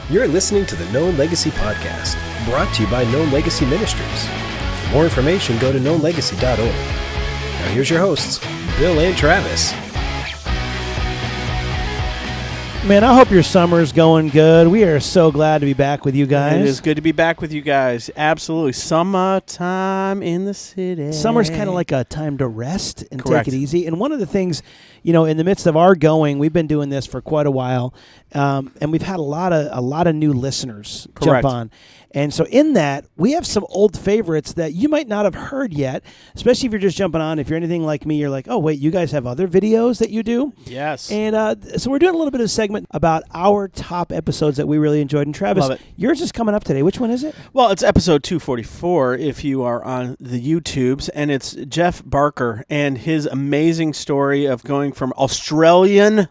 You're listening to the Known Legacy Podcast, brought to you by Known Legacy Ministries. For more information, go to knownlegacy.org. Now here's your hosts, Bill and Travis. Man, I hope your summer's going good. We are so glad to be back with you guys. It is good to be back with you guys. Absolutely. Summertime in the city. Summer's kind of like a time to rest and Correct. take it easy. And one of the things, in the midst of our going, we've been doing this for quite a while, and we've had a lot of new listeners Correct. jump on. And so in that, we have some old favorites that you might not have heard yet, especially if you're just jumping on. If you're anything like me, you're like, oh, wait, you guys have other videos that you do? Yes. And so we're doing a little bit of a segment about our top episodes that we really enjoyed. And Travis, Love it. yours is coming up today. Which one is it? Well, it's episode 244 if you are on the YouTubes, and it's Geoff Barker and his amazing story of going from Australian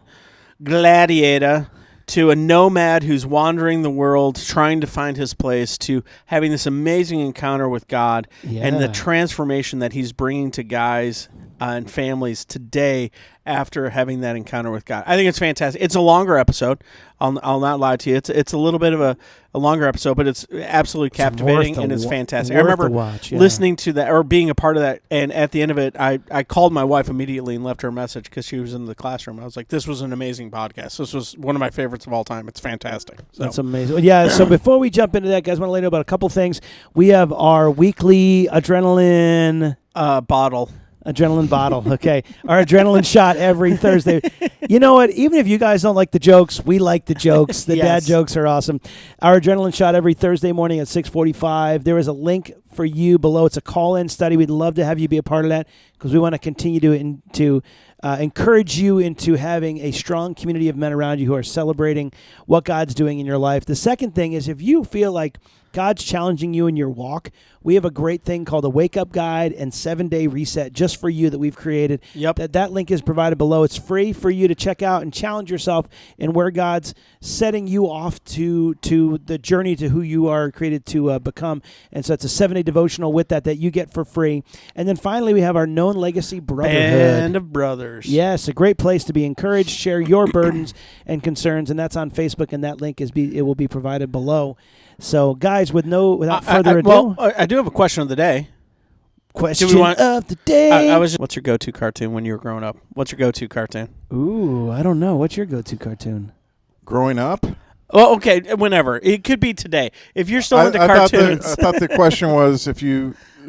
gladiator to a nomad who's wandering the world trying to find his place, to having this amazing encounter with God and the transformation that he's bringing to guys and families today after having that encounter with God. I think it's fantastic. It's a longer episode. I'll not lie to you. It's a little bit of a longer episode, but it's absolutely captivating and it's fantastic. I remember listening to that or being a part of that, and at the end of it, I called my wife immediately and left her a message because she was in the classroom. I was like, this was an amazing podcast. This was one of my favorites of all time. It's fantastic. So. That's amazing. Yeah, so before we jump into that, guys, I want to let you know about a couple things. We have our weekly adrenaline bottle. Adrenaline bottle, okay. Our adrenaline shot every Thursday. You know what? Even if you guys don't like the jokes, we like the jokes. The dad jokes are awesome. Our adrenaline shot every Thursday morning at 6:45. There is a link for you below. It's a call-in study. We'd love to have you be a part of that because we want to continue to encourage you into having a strong community of men around you who are celebrating what God's doing in your life. The second thing is if you feel like God's challenging you in your walk, we have a great thing called a wake-up guide and 7-day reset just for you that we've created. Yep. That link is provided below. It's free for you to check out and challenge yourself in where God's setting you off to the journey to who you are created to become. And so it's a 7-day devotional with that you get for free. And then finally, we have our Known Legacy Brotherhood. Band of Brothers. Yes, a great place to be encouraged, share your burdens and concerns, and that's on Facebook, and that link it will be provided below. So, guys, without further ado, I do have a question of the day. Question of the day. What's your go-to cartoon when you were growing up? What's your go-to cartoon? Ooh, I don't know. What's your go-to cartoon? Growing up? Well, okay, whenever. It could be today. If you're still into cartoons. I thought the question was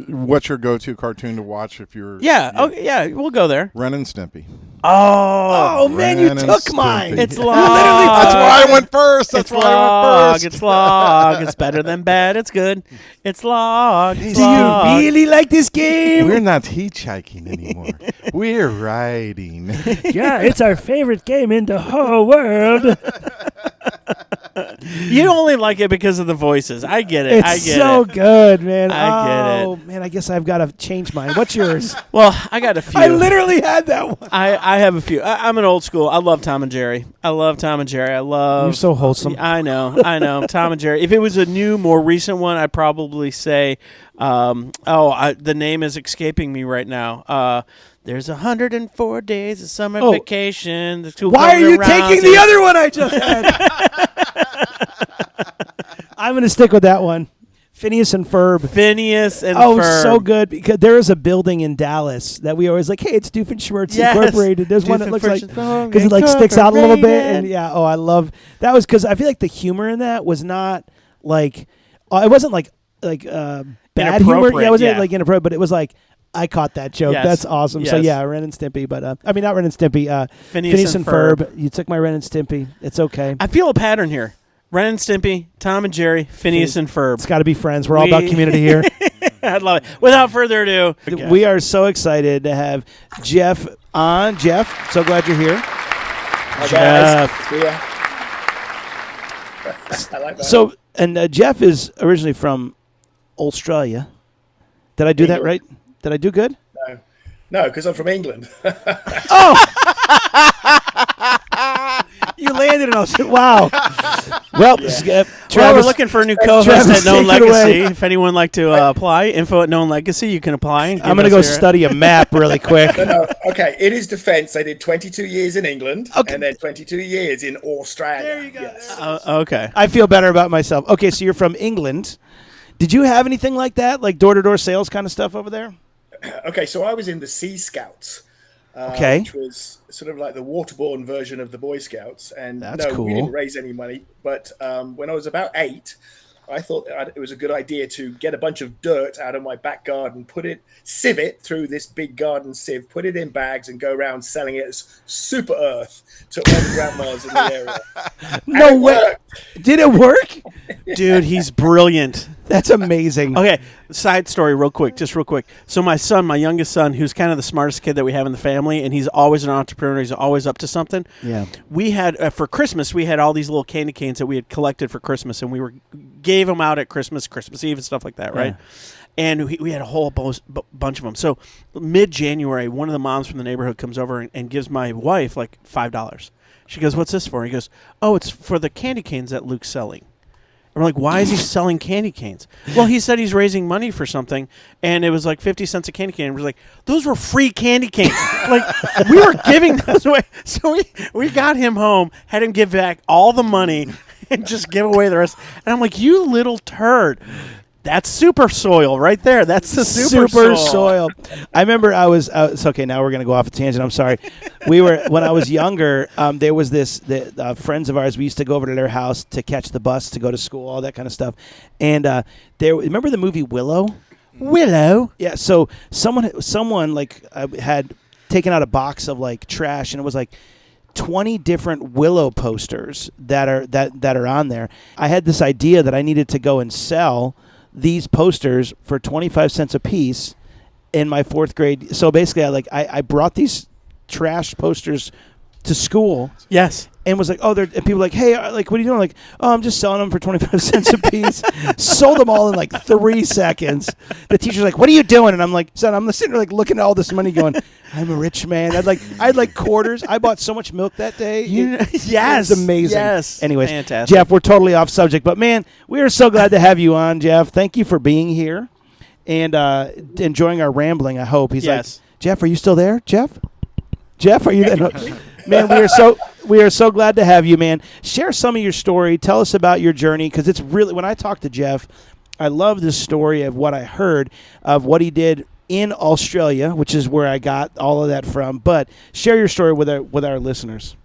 what's your go-to cartoon to watch if you're... Yeah, we'll go there. Ren and Stimpy. Oh man, you took mine. It's log. That's why I went first. It's log. It's log. It's better than bad. It's good. It's log. Do you really like this game? We're not hitchhiking anymore. We're riding. Yeah, it's our favorite game in the whole world. You only like it because of the voices. I get it. It's so good, man. I get it. Oh, man, I guess I've got to change mine. What's yours? Well, I got a few. I literally had that one. I have a few. I'm an old school. I love Tom and Jerry. You're so wholesome. I know. Tom and Jerry. If it was a new, more recent one, I'd probably say, the name is escaping me right now. There's 104 days of summer vacation. Why are you taking the other one I just had? I'm going to stick with that one. Phineas and Ferb. Ferb. So good. Because there is a building in Dallas that we always like, hey, it's Doofenshmirtz Incorporated. There's one that looks like, because it sticks out a little bit. And I love, that was because I feel like the humor in that was not like, it wasn't like bad humor. Yeah, it wasn't like inappropriate, but it was like, I caught that joke. Yes. That's awesome. Yes. So, Ren and Stimpy. But, not Ren and Stimpy. Phineas and Ferb. You took my Ren and Stimpy. It's okay. I feel a pattern here. Ren and Stimpy, Tom and Jerry, Phineas and Ferb. It's got to be friends. We're all about community here. I love it. Without further ado. We are so excited to have Geoff on. Geoff, so glad you're here. Hi, guys. I like that. So, and Geoff is originally from Australia. Did I do that right? Did I do good? No, because I'm from England. You landed, and I was like, wow. Well, Travis, Well, we're looking for a new co-host Travis, at Known take it Legacy. away. If anyone would like to apply, info at Known Legacy, you can apply. I'm going to go study a map really quick. No, okay. In his defense, I did 22 years in England and then 22 years in Australia. There you go. Yes. Okay. I feel better about myself. Okay, so you're from England. Did you have anything like that, like door-to-door sales kind of stuff over there? Okay, so I was in the Sea Scouts, Okay. which was sort of like the waterborne version of the Boy Scouts. And That's no, cool. we didn't raise any money. But when I was about 8, I thought it was a good idea to get a bunch of dirt out of my back garden, sieve it through this big garden sieve, put it in bags, and go around selling it as super earth to all the grandmas in the area. No way. Did it work? Dude, he's brilliant. That's amazing. Okay, side story real quick. So my youngest son, who's kind of the smartest kid that we have in the family, and he's always an entrepreneur. He's always up to something. Yeah. We had, for Christmas, we had all these little candy canes that we had collected for Christmas, and gave them out at Christmas Eve and stuff like that, right? Yeah. And we had a whole bunch of them. So mid-January, one of the moms from the neighborhood comes over and gives my wife like $5. She goes, "What's this for?" He goes, "Oh, it's for the candy canes that Luke's selling." And we're like, "Why is he selling candy canes?" Well, he said he's raising money for something, and it was like 50 cents a candy cane. And we're like, those were free candy canes. Like, we were giving those away. So we got him home, had him give back all the money, and just give away the rest. And I'm like, you little turd. That's super soil right there. That's the super soil. I remember I was it's okay, now we're going to go off a tangent. I'm sorry. When I was younger, there was friends of ours, we used to go over to their house to catch the bus to go to school, all that kind of stuff. And remember the movie Willow? Yeah, so someone like had taken out a box of like trash, and it was like 20 different Willow posters that are on there. I had this idea that I needed to go and sell these posters for 25 cents a piece in my 4th grade. So basically, I brought these trash posters to school. Yes. And was like, and people were like, "Hey, like, what are you doing?" Like, "Oh, I'm just selling them for 25 cents a piece." Sold them all in like 3 seconds. The teacher's like, "What are you doing?" And I'm like, "Son, I'm sitting there like looking at all this money, going, I'm a rich man." I had like quarters. I bought so much milk that day. Yes, it was amazing. Yes, anyways, fantastic. Geoff, we're totally off subject, but man, we are so glad to have you on, Geoff. Thank you for being here and enjoying our rambling. I hope he's like, "Geoff, are you still there, Geoff? Geoff, are you there?" No. Man, we are so glad to have you, man. Share some of your story. Tell us about your journey, because it's really, when I talk to Geoff, I love this story of what I heard of what he did in Australia, which is where I got all of that from. But share your story with our listeners.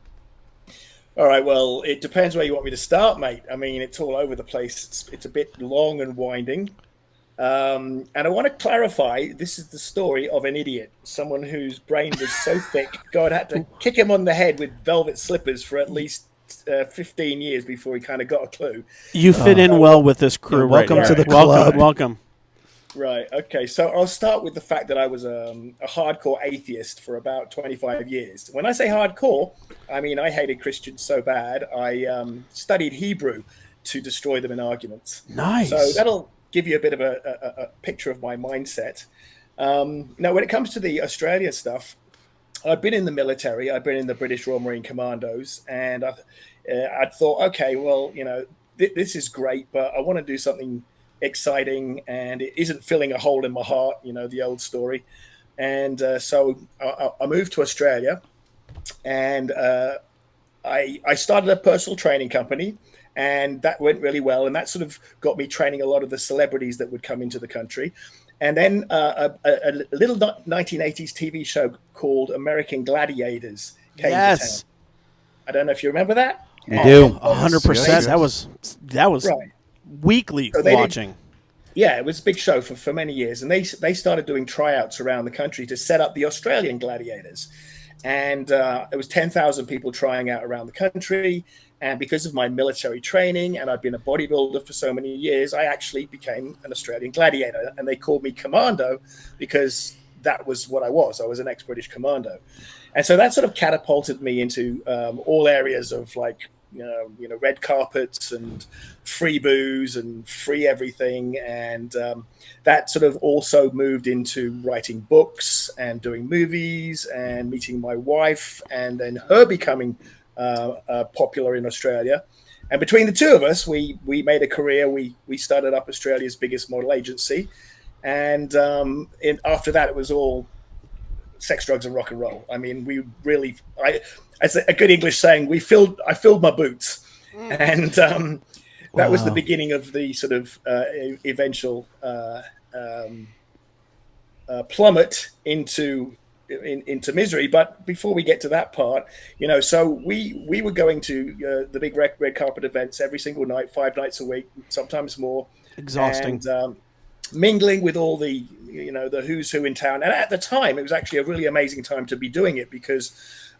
All right, well, it depends where you want me to start, mate. I mean, it's all over the place. It's a bit long and winding. And I want to clarify, this is the story of an idiot, someone whose brain was so thick, God had to kick him on the head with velvet slippers for at least 15 years before he kind of got a clue. You fit in well with this crew. Welcome to the club. Welcome. Right, okay, so I'll start with the fact that I was a hardcore atheist for about 25 years. When I say hardcore, I mean I hated Christians so bad, I studied Hebrew to destroy them in arguments. Nice. So that'll give you a bit of a picture of my mindset. Now, when it comes to the Australia stuff, I've been in the military. I've been in the British Royal Marine Commandos, and I'd thought, okay, well, this is great, but I want to do something exciting, and it isn't filling a hole in my heart, the old story. And so I moved to Australia, and I started a personal training company. And that went really well. And that sort of got me training a lot of the celebrities that would come into the country. And then a little 1980s TV show called American Gladiators came to town. I don't know if you remember that. I do. 100%. That was right. Weekly watching. Yeah, it was a big show for many years. And they started doing tryouts around the country to set up the Australian Gladiators. And it was 10,000 people trying out around the country. And because of my military training, and I'd been a bodybuilder for so many years, I actually became an Australian gladiator. And they called me Commando because that was what I was. I was an ex-British commando. And so that sort of catapulted me into all areas of red carpets and free booze and free everything. And that sort of also moved into writing books and doing movies and meeting my wife, and then her becoming popular in Australia. And between the two of us, we made a career. We started up Australia's biggest model agency. And after that, it was all sex, drugs, and rock and roll. I mean, we really, as a good English saying, I filled my boots. And that was the beginning of the sort of eventual plummet into misery. But before we get to that part, so we were going to the big red carpet events every single night, 5 nights a week, sometimes more. Exhausting. And mingling with all the the who's who in town. And at the time, it was actually a really amazing time to be doing it, because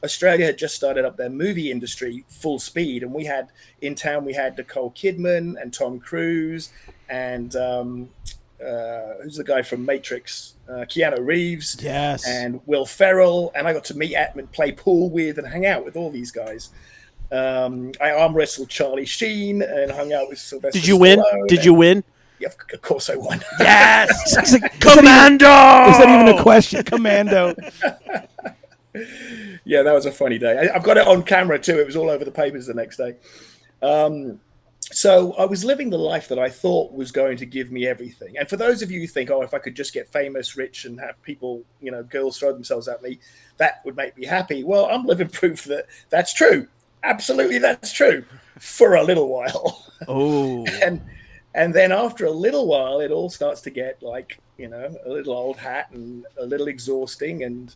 Australia had just started up their movie industry full speed, and we had Nicole Kidman and Tom Cruise and who's the guy from Matrix, Keanu Reeves, yes, and Will Ferrell, and I got to meet and play pool with and hang out with all these guys. I arm wrestled Charlie Sheen and hung out with Sylvester. Did you win? Did you win? Yeah, of course I won. Yes, Commando. Is that even a question? Commando. Yeah, that was a funny day. I've got it on camera too. It was all over the papers the next day. So I was living the life that I thought was going to give me everything. And for those of you who think, oh, if I could just get famous, rich, and have people, girls throw themselves at me, that would make me happy. Well, I'm living proof that that's true. Absolutely, that's true for a little while. Oh. And then after a little while, it all starts to get like, a little old hat and a little exhausting. And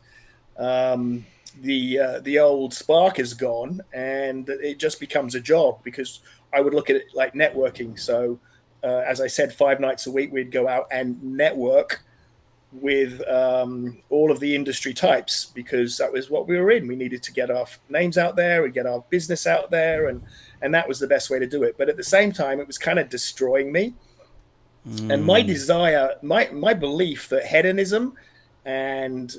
the old spark is gone, and it just becomes a job, because I would look at it like networking. So as I said, 5 nights a week, we'd go out and network with all of the industry types, because that was what we were in. We needed to get our names out there and get our business out there, and that was the best way to do it. But at the same time, it was kind of destroying me. And my desire, my belief that hedonism and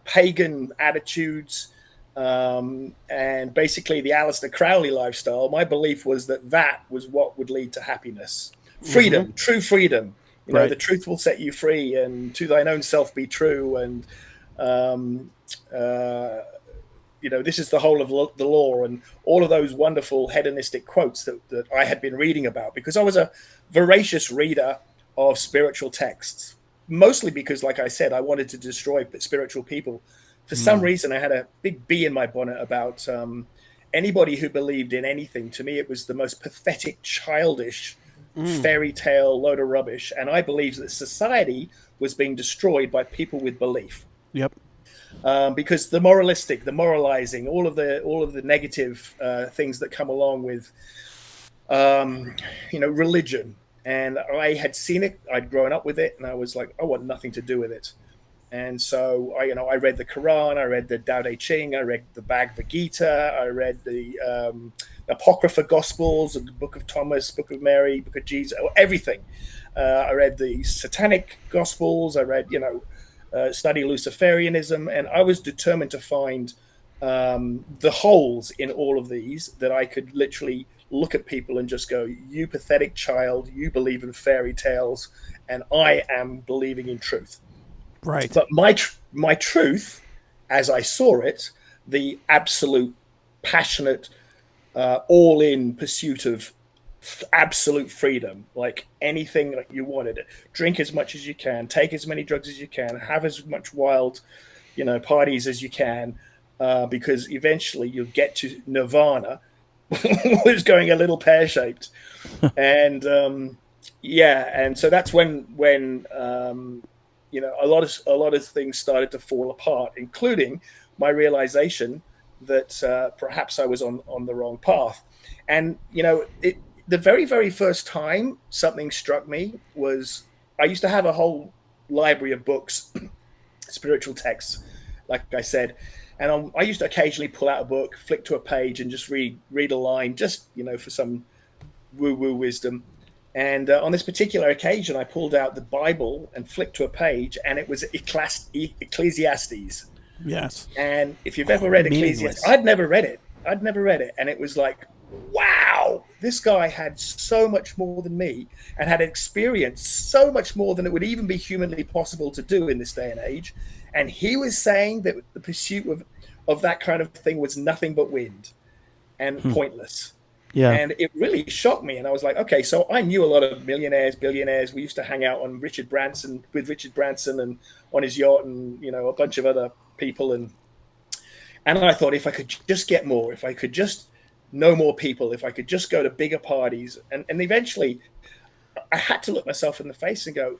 pagan attitudes, and basically the Aleister Crowley lifestyle, my belief was that was what would lead to happiness, freedom, true freedom. Right. The truth will set you free, and to thine own self be true. And this is the whole of the law, and all of those wonderful hedonistic quotes that I had been reading about, because I was a voracious reader of spiritual texts, mostly because, like I said, I wanted to destroy spiritual people. For some reason, I had a big bee in my bonnet about anybody who believed in anything. To me, it was the most pathetic, childish fairy tale load of rubbish. And I believed that society was being destroyed by people with belief. Yep. Because the moralistic, the moralizing, all of the negative things that come along with religion. And I had seen it, I'd grown up with it, and I was like, I want nothing to do with it. And so I read the Quran, I read the Tao Te Ching, I read the Bhagavad Gita, I read the Apocrypha Gospels, the Book of Thomas, Book of Mary, Book of Jesus, everything. I read the Satanic Gospels, I read, study Luciferianism, and I was determined to find the holes in all of these, that I could literally look at people and just go, you pathetic child, you believe in fairy tales, and I am believing in truth. Right. But my truth, as I saw it, the absolute passionate, all-in pursuit of absolute freedom, like anything that you wanted. Drink as much as you can, take as many drugs as you can, have as much wild, parties as you can, because eventually you'll get to nirvana, was going a little pear-shaped. And and so that's when a lot of things started to fall apart, including my realization that perhaps I was on the wrong path. And the very, very first time something struck me was, I used to have a whole library of books, spiritual texts, like I said, and I used to occasionally pull out a book, flick to a page, and just read a line, just for some woo-woo wisdom. And on this particular occasion, I pulled out the Bible and flicked to a page, and it was Ecclesiastes. Yes. And if you've ever read Ecclesiastes, I'd never read it. And it was like, wow, this guy had so much more than me, and had experienced so much more than it would even be humanly possible to do in this day and age. And he was saying that the pursuit of that kind of thing was nothing but wind. and pointless. Yeah. And it really shocked me. And I was like, okay, so I knew a lot of millionaires, billionaires. We used to hang out on with Richard Branson and on his yacht and, a bunch of other people. And I thought if I could just get more, if I could just know more people, if I could just go to bigger parties. And eventually I had to look myself in the face and go,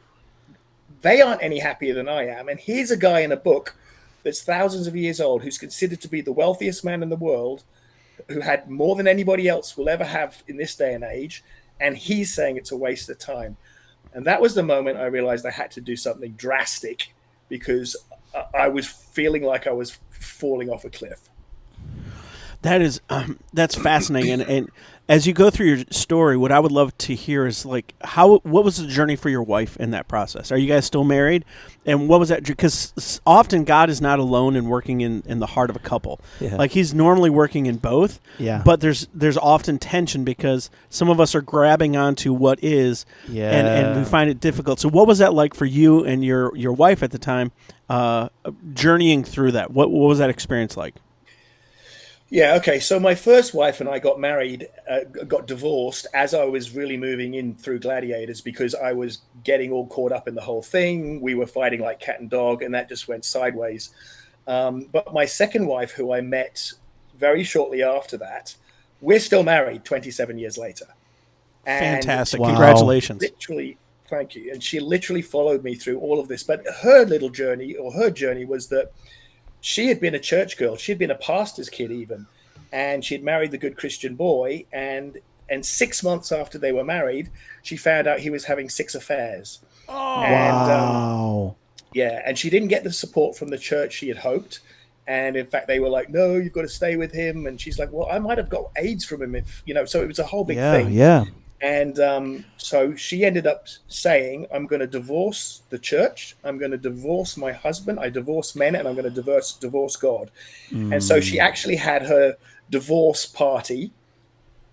they aren't any happier than I am. And here's a guy in a book that's thousands of years old who's considered to be the wealthiest man in the world, who had more than anybody else will ever have in this day and age. And he's saying it's a waste of time. And that was the moment I realized I had to do something drastic because I was feeling like I was falling off a cliff. That's fascinating. And as you go through your story, what I would love to hear is like what was the journey for your wife in that process? Are you guys still married? And what was that? Because often God is not alone in working in the heart of a couple. Yeah. Like he's normally working in both. Yeah. But there's often tension because some of us are grabbing onto what is, and we find it difficult. So what was that like for you and your wife at the time, journeying through that? What was that experience like? Yeah, okay. So my first wife and I got married, got divorced as I was really moving in through Gladiators because I was getting all caught up in the whole thing. We were fighting like cat and dog, and that just went sideways. But my second wife, who I met very shortly after that, we're still married 27 years later. And fantastic. Wow. Congratulations. Literally, thank you. And she literally followed me through all of this. But her journey was that she had been a church girl. She'd been a pastor's kid even. And she'd married the good Christian boy. And 6 months after they were married, she found out he was having 6 affairs. Oh, And, wow. and she didn't get the support from the church she had hoped. And in fact, they were like, no, you've got to stay with him. And she's like, well, I might have got AIDS from him if, so it was a whole big thing. Yeah. And so she ended up saying, I'm going to divorce the church. I'm going to divorce my husband. I divorce men, and I'm going to divorce God. And so she actually had her divorce party.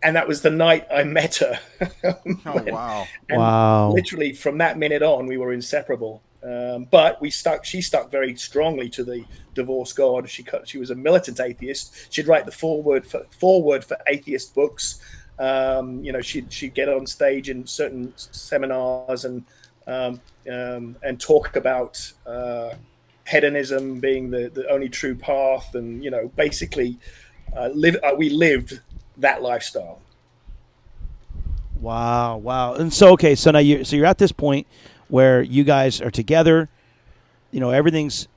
And that was the night I met her. Oh, wow. And Wow. literally from that minute on, we were inseparable. But she stuck very strongly to the divorce God. She was a militant atheist. She'd write the foreword for atheist books. She'd get on stage in certain seminars and talk about hedonism being the only true path, and basically we lived that lifestyle. Wow. And so now you're at this point where you guys are together. Everything's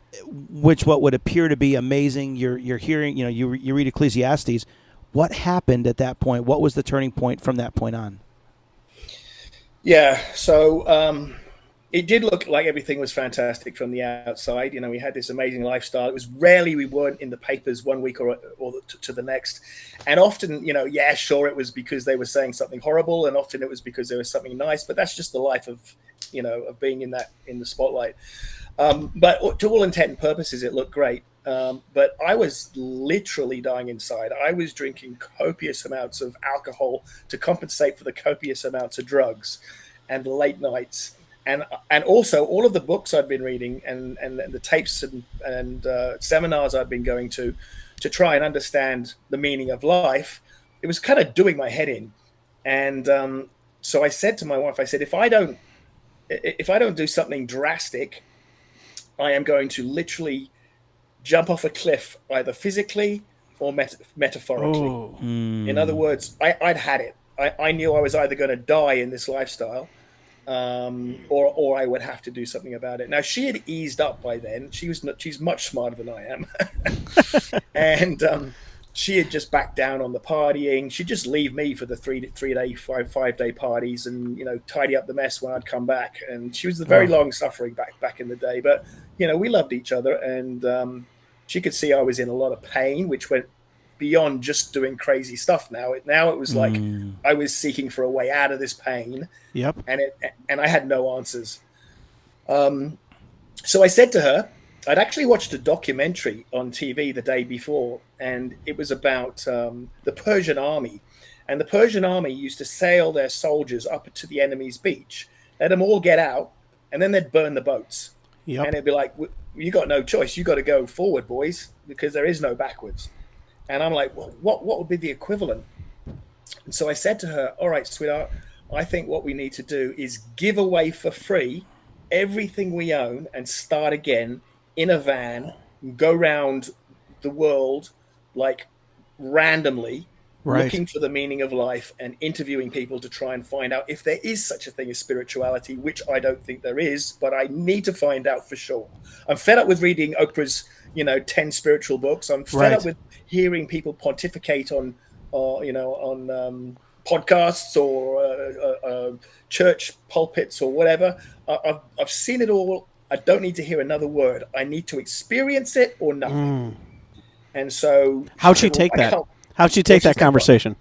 what would appear to be amazing. You're hearing. You read Ecclesiastes. What happened at that point? What was the turning point from that point on? Yeah, so it did look like everything was fantastic from the outside. We had this amazing lifestyle. It was rarely we weren't in the papers one week or to the next. And often, sure, it was because they were saying something horrible, and often it was because there was something nice. But that's just the life of being in the spotlight. But to all intent and purposes, it looked great. But I was literally dying inside. I was drinking copious amounts of alcohol to compensate for the copious amounts of drugs and the late nights. And also all of the books I'd been reading and the tapes and seminars I'd been going to try and understand the meaning of life, it was kind of doing my head in. And so I said to my wife, if I don't do something drastic, I am going to literally jump off a cliff, either physically or metaphorically. Oh. In other words, I'd had it. I knew I was either going to die in this lifestyle, or I would have to do something about it. Now, she had eased up by then. She's much smarter than I am, and she had just backed down on the partying. She'd just leave me for the 5-day parties, and tidy up the mess when I'd come back. And she was very long suffering back in the day, but we loved each other, and she could see I was in a lot of pain, which went beyond just doing crazy stuff. Now it was like I was seeking for a way out of this pain. Yep. And I had no answers. So I said to her, I'd actually watched a documentary on TV the day before, and it was about the Persian army. And the Persian army used to sail their soldiers up to the enemy's beach, let them all get out, and then they'd burn the boats. Yep. And it'd be like, you got no choice. You got to go forward, boys, because there is no backwards. And I'm like, well, what would be the equivalent? And so I said to her, all right, sweetheart, I think what we need to do is give away for free everything we own and start again in a van, go round the world like randomly, Right. looking for the meaning of life and interviewing people to try and find out if there is such a thing as spirituality, which I don't think there is, but I need to find out for sure. I'm fed up with reading Oprah's, 10 spiritual books. I'm fed up with hearing people pontificate on podcasts or church pulpits or whatever. I've seen it all. I don't need to hear another word. I need to experience it or nothing. And so, how'd she take that? How'd she take that conversation?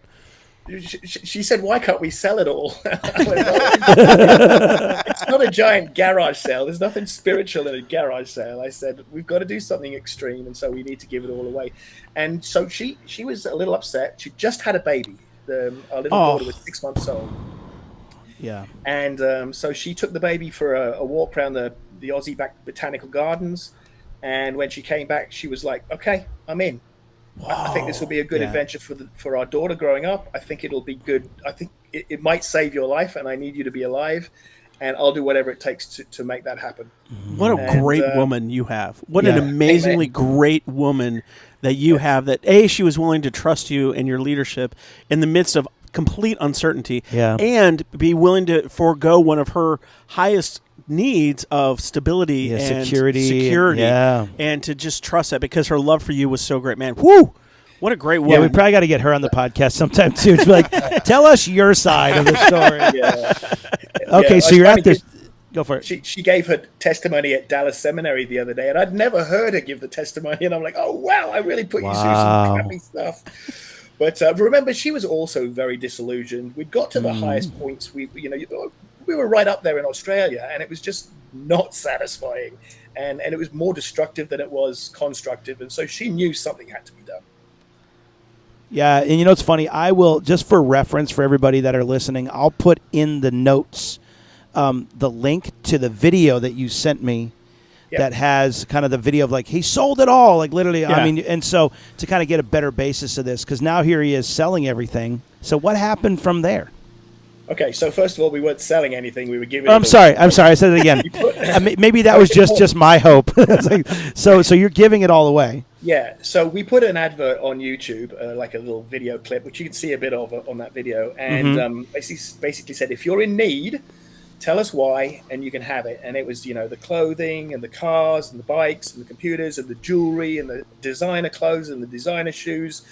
She said, "Why can't we sell it all?" I went, well, it's not a giant garage sale. There's nothing spiritual in a garage sale. I said, "We've got to do something extreme, and so we need to give it all away." And so she was a little upset. She just had a baby. Our little daughter was 6 months old. Yeah. And so she took the baby for a walk around the Aussie Botanical Gardens. And when she came back, she was like, "Okay, I'm in. I think this will be a good adventure for our daughter growing up. I think it'll be good. I think it might save your life, and I need you to be alive, and I'll do whatever it takes to make that happen." What a great woman you have. What an amazingly great woman that you have, that she was willing to trust you and your leadership in the midst of complete uncertainty, and be willing to forego one of her highest needs of stability and security, and to just trust that, because her love for you was so great, man. Whoo! What a great woman. Yeah, we probably got to get her on the podcast sometime too. To be like, tell us your side of the story. Okay, so you're at this. Go for it. She gave her testimony at Dallas Seminary the other day, and I'd never heard her give the testimony, and I'm like, oh wow, I really put you through some crappy stuff. But remember, she was also very disillusioned. We got to the highest points. We were right up there in Australia, and it was just not satisfying, and it was more destructive than it was constructive, and so she knew something had to be done. Yeah, and it's funny. I will, just for reference for everybody that are listening, I'll put in the notes the link to the video that you sent me. That has kind of the video of like, he sold it all, like literally. I mean, and so to kind of get a better basis of this, because now here he is selling everything. So what happened from there? Okay, so first of all, we weren't selling anything. We were giving. I'm sorry. I said it again. Maybe that was just my hope. Like, so you're giving it all away. Yeah. So we put an advert on YouTube, like a little video clip, which you can see a bit of on that video, and basically said, if you're in need, tell us why, and you can have it. And it was, the clothing and the cars and the bikes and the computers and the jewelry and the designer clothes and the designer shoes.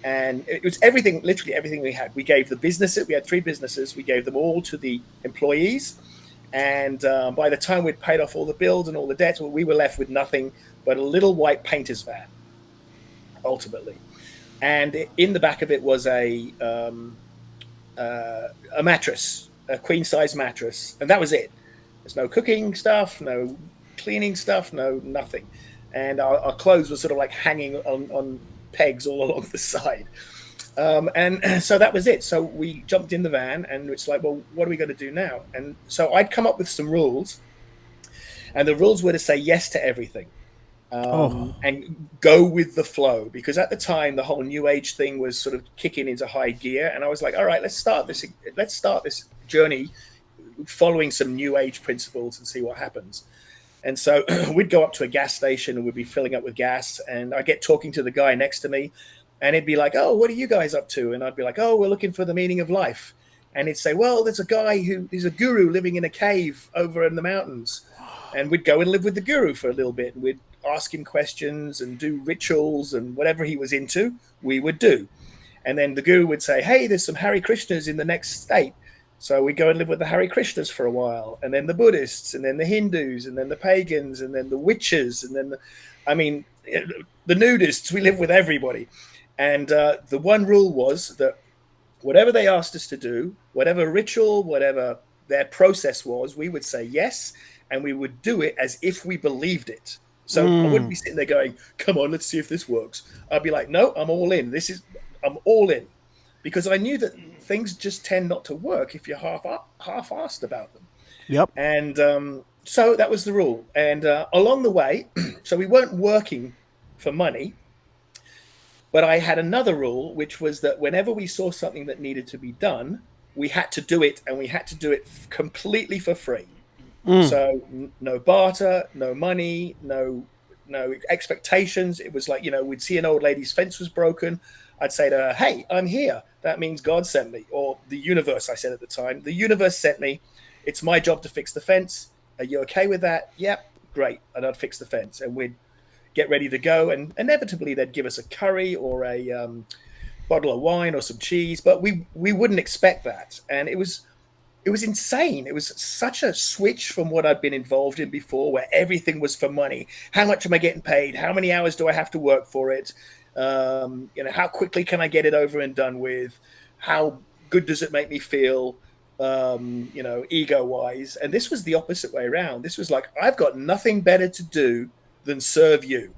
And it was everything, literally everything we had. We gave the businesses, we had 3 businesses, we gave them all to the employees. And by the time we'd paid off all the bills and all the debts, we were left with nothing but a little white painter's van, ultimately. And in the back of it was a mattress, a queen-size mattress, and that was it. There's no cooking stuff, no cleaning stuff, no nothing. And our clothes were sort of like hanging on pegs all along the side. And so that was it. So we jumped in the van, and it's like, well, what are we going to do now? And so I'd come up with some rules, and the rules were to say yes to everything. And go with the flow, because at the time the whole new age thing was sort of kicking into high gear, and I was like, all right, let's start this journey following some new age principles and see what happens. And so we'd go up to a gas station and we'd be filling up with gas, and I get talking to the guy next to me, and he'd be like, oh, what are you guys up to? And I'd be like, oh, we're looking for the meaning of life. And he'd say, well, there's a guy he's a guru living in a cave over in the mountains. And we'd go and live with the guru for a little bit, and we'd ask him questions and do rituals, and whatever he was into, we would do. And then the guru would say, hey, there's some Hare Krishnas in the next state. So we'd go and live with the Hare Krishnas for a while, and then the Buddhists, and then the Hindus, and then the pagans, and then the witches, and then the nudists. We lived with everybody. And the one rule was that whatever they asked us to do, whatever ritual, whatever their process was, we would say yes, and we would do it as if we believed it. So I wouldn't be sitting there going, come on, let's see if this works. I'd be like, no, I'm all in. I'm all in. Because I knew that things just tend not to work if you're half-assed about them. Yep. And so that was the rule. And along the way, so we weren't working for money, But I had another rule, which was that whenever we saw something that needed to be done, we had to do it, and we had to do it completely for free. So no barter, no money, no expectations. It was like, we'd see an old lady's fence was broken. I'd say to her, "Hey, I'm here. That means God sent me," or the universe. I said at the time, "The universe sent me. It's my job to fix the fence. Are you okay with that?" "Yep, great." And I'd fix the fence, and we'd get ready to go. And inevitably, they'd give us a curry or a bottle of wine or some cheese, but we wouldn't expect that. And it was insane. It was such a switch from what I'd been involved in before, where everything was for money. How much am I getting paid? How many hours do I have to work for it? How quickly can I get it over and done with? How good does it make me feel? Ego wise. And this was the opposite way around. This was like, I've got nothing better to do than serve you.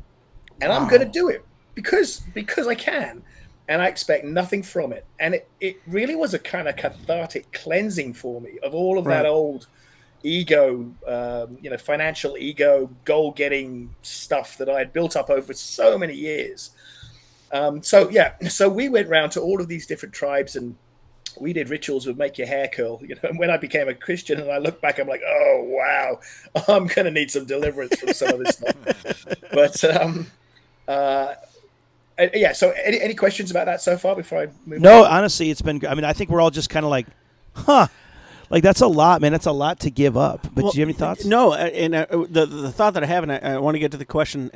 And I'm going to do it because I can. And I expect nothing from it. And it really was a kind of cathartic cleansing for me of all of that old ego, financial ego, goal-getting stuff that I had built up over so many years. So we went round to all of these different tribes, and we did rituals that would make your hair curl. And when I became a Christian and I look back, I'm like, oh, wow, I'm going to need some deliverance from some of this stuff. But so any questions about that so far before I move No, on? honestly, it's been. I mean, I think we're all just kind of like, huh. Like, that's a lot, man. That's a lot to give up. But do you have any thoughts? No, and the thought that I have, and I want to get to the question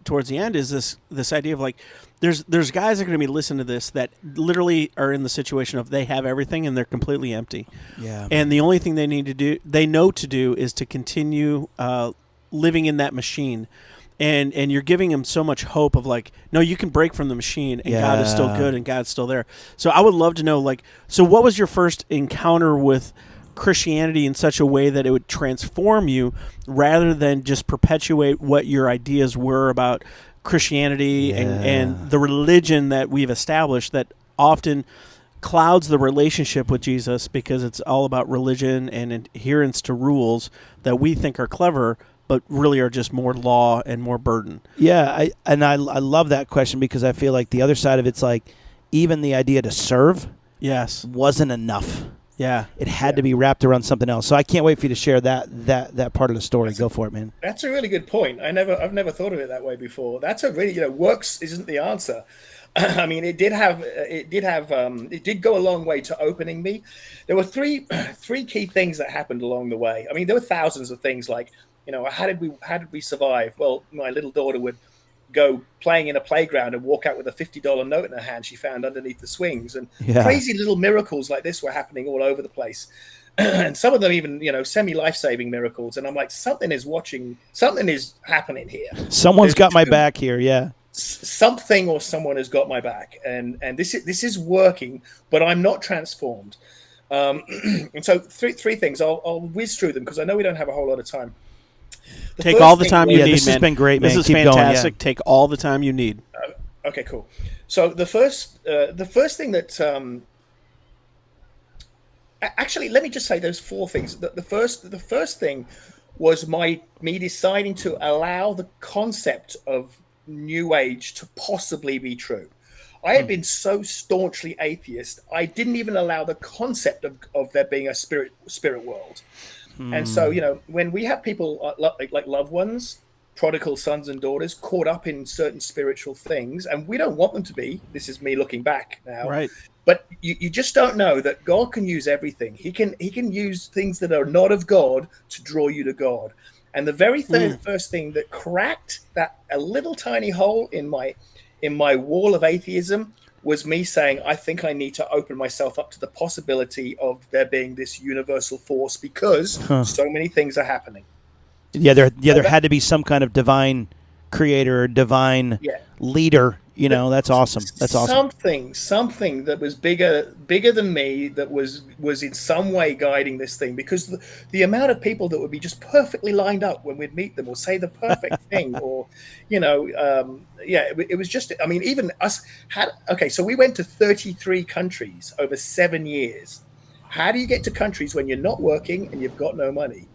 towards the end, is this idea of like, there's guys that are going to be listening to this that literally are in the situation of they have everything and they're completely empty. Yeah. And the only thing they know to do is to continue living in that machine. And you're giving them so much hope of like, no, you can break from the machine and God is still good and God's still there. So I would love to know, like, so what was your first encounter with Christianity in such a way that it would transform you rather than just perpetuate what your ideas were about Christianity and the religion that we've established that often clouds the relationship with Jesus because it's all about religion and adherence to rules that we think are clever, but really are just more law and more burden. Yeah, I love that question because I feel like the other side of it's like even the idea to serve wasn't enough. Yeah. It had to be wrapped around something else. So I can't wait for you to share that part of the story. Go for it, man. That's a really good point. I've never thought of it that way before. That's a really, works isn't the answer. I mean, it did go a long way to opening me. There were three key things that happened along the way. I mean, there were thousands of things like, how did we survive? Well, my little daughter would go playing in a playground and walk out with a $50 note in her hand she found underneath the swings, and crazy little miracles like this were happening all over the place. And some of them even, semi-life-saving miracles. And I'm like, something is happening here. Someone's got my back here. Yeah. Something or someone has got my back, and this is working, but I'm not transformed. And so three things. I'll whiz through them because I know we don't have a whole lot of time. Take all the time you need, this man. has been great, man. This is Keep fantastic. Going, Take all the time you need. Okay, cool. So the first thing that actually, let me just say there's four things. The first thing was me deciding to allow the concept of New Age to possibly be true. I had been so staunchly atheist, I didn't even allow the concept of there being a spirit world. And so, when we have people like loved ones, prodigal sons and daughters caught up in certain spiritual things, and we don't want them to be, this is me looking back now, right? But you just don't know that God can use everything. He can use things that are not of God to draw you to God. And the very first thing that cracked a little tiny hole in my wall of atheism was me saying, I think I need to open myself up to the possibility of there being this universal force because so many things are happening. Yeah, there had to be some kind of divine creator or divine leader. That's awesome. That's awesome. Something that was bigger than me, that was in some way guiding this thing, because the amount of people that would be just perfectly lined up when we'd meet them or say the perfect thing, or it was just, I mean, even us so we went to 33 countries over 7 years. How do you get to countries when you're not working and you've got no money?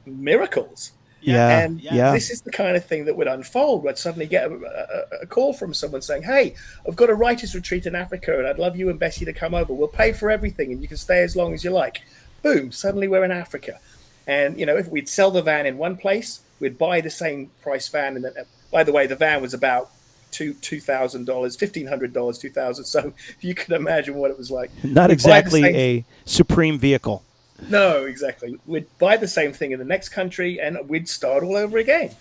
Miracles. Yeah. And Yeah. this is the kind of thing that would unfold. I'd suddenly get a call from someone saying, "Hey, I've got a writers' retreat in Africa, and I'd love you and Bessie to come over. We'll pay for everything, and you can stay as long as you like." Boom! Suddenly we're in Africa, and if we'd sell the van in one place, we'd buy the same price van. And then, by the way, the van was about $2,000, $1,500, 2,000. So you can imagine what it was like. Not exactly a supreme vehicle. No, exactly. We'd buy the same thing in the next country, and we'd start all over again.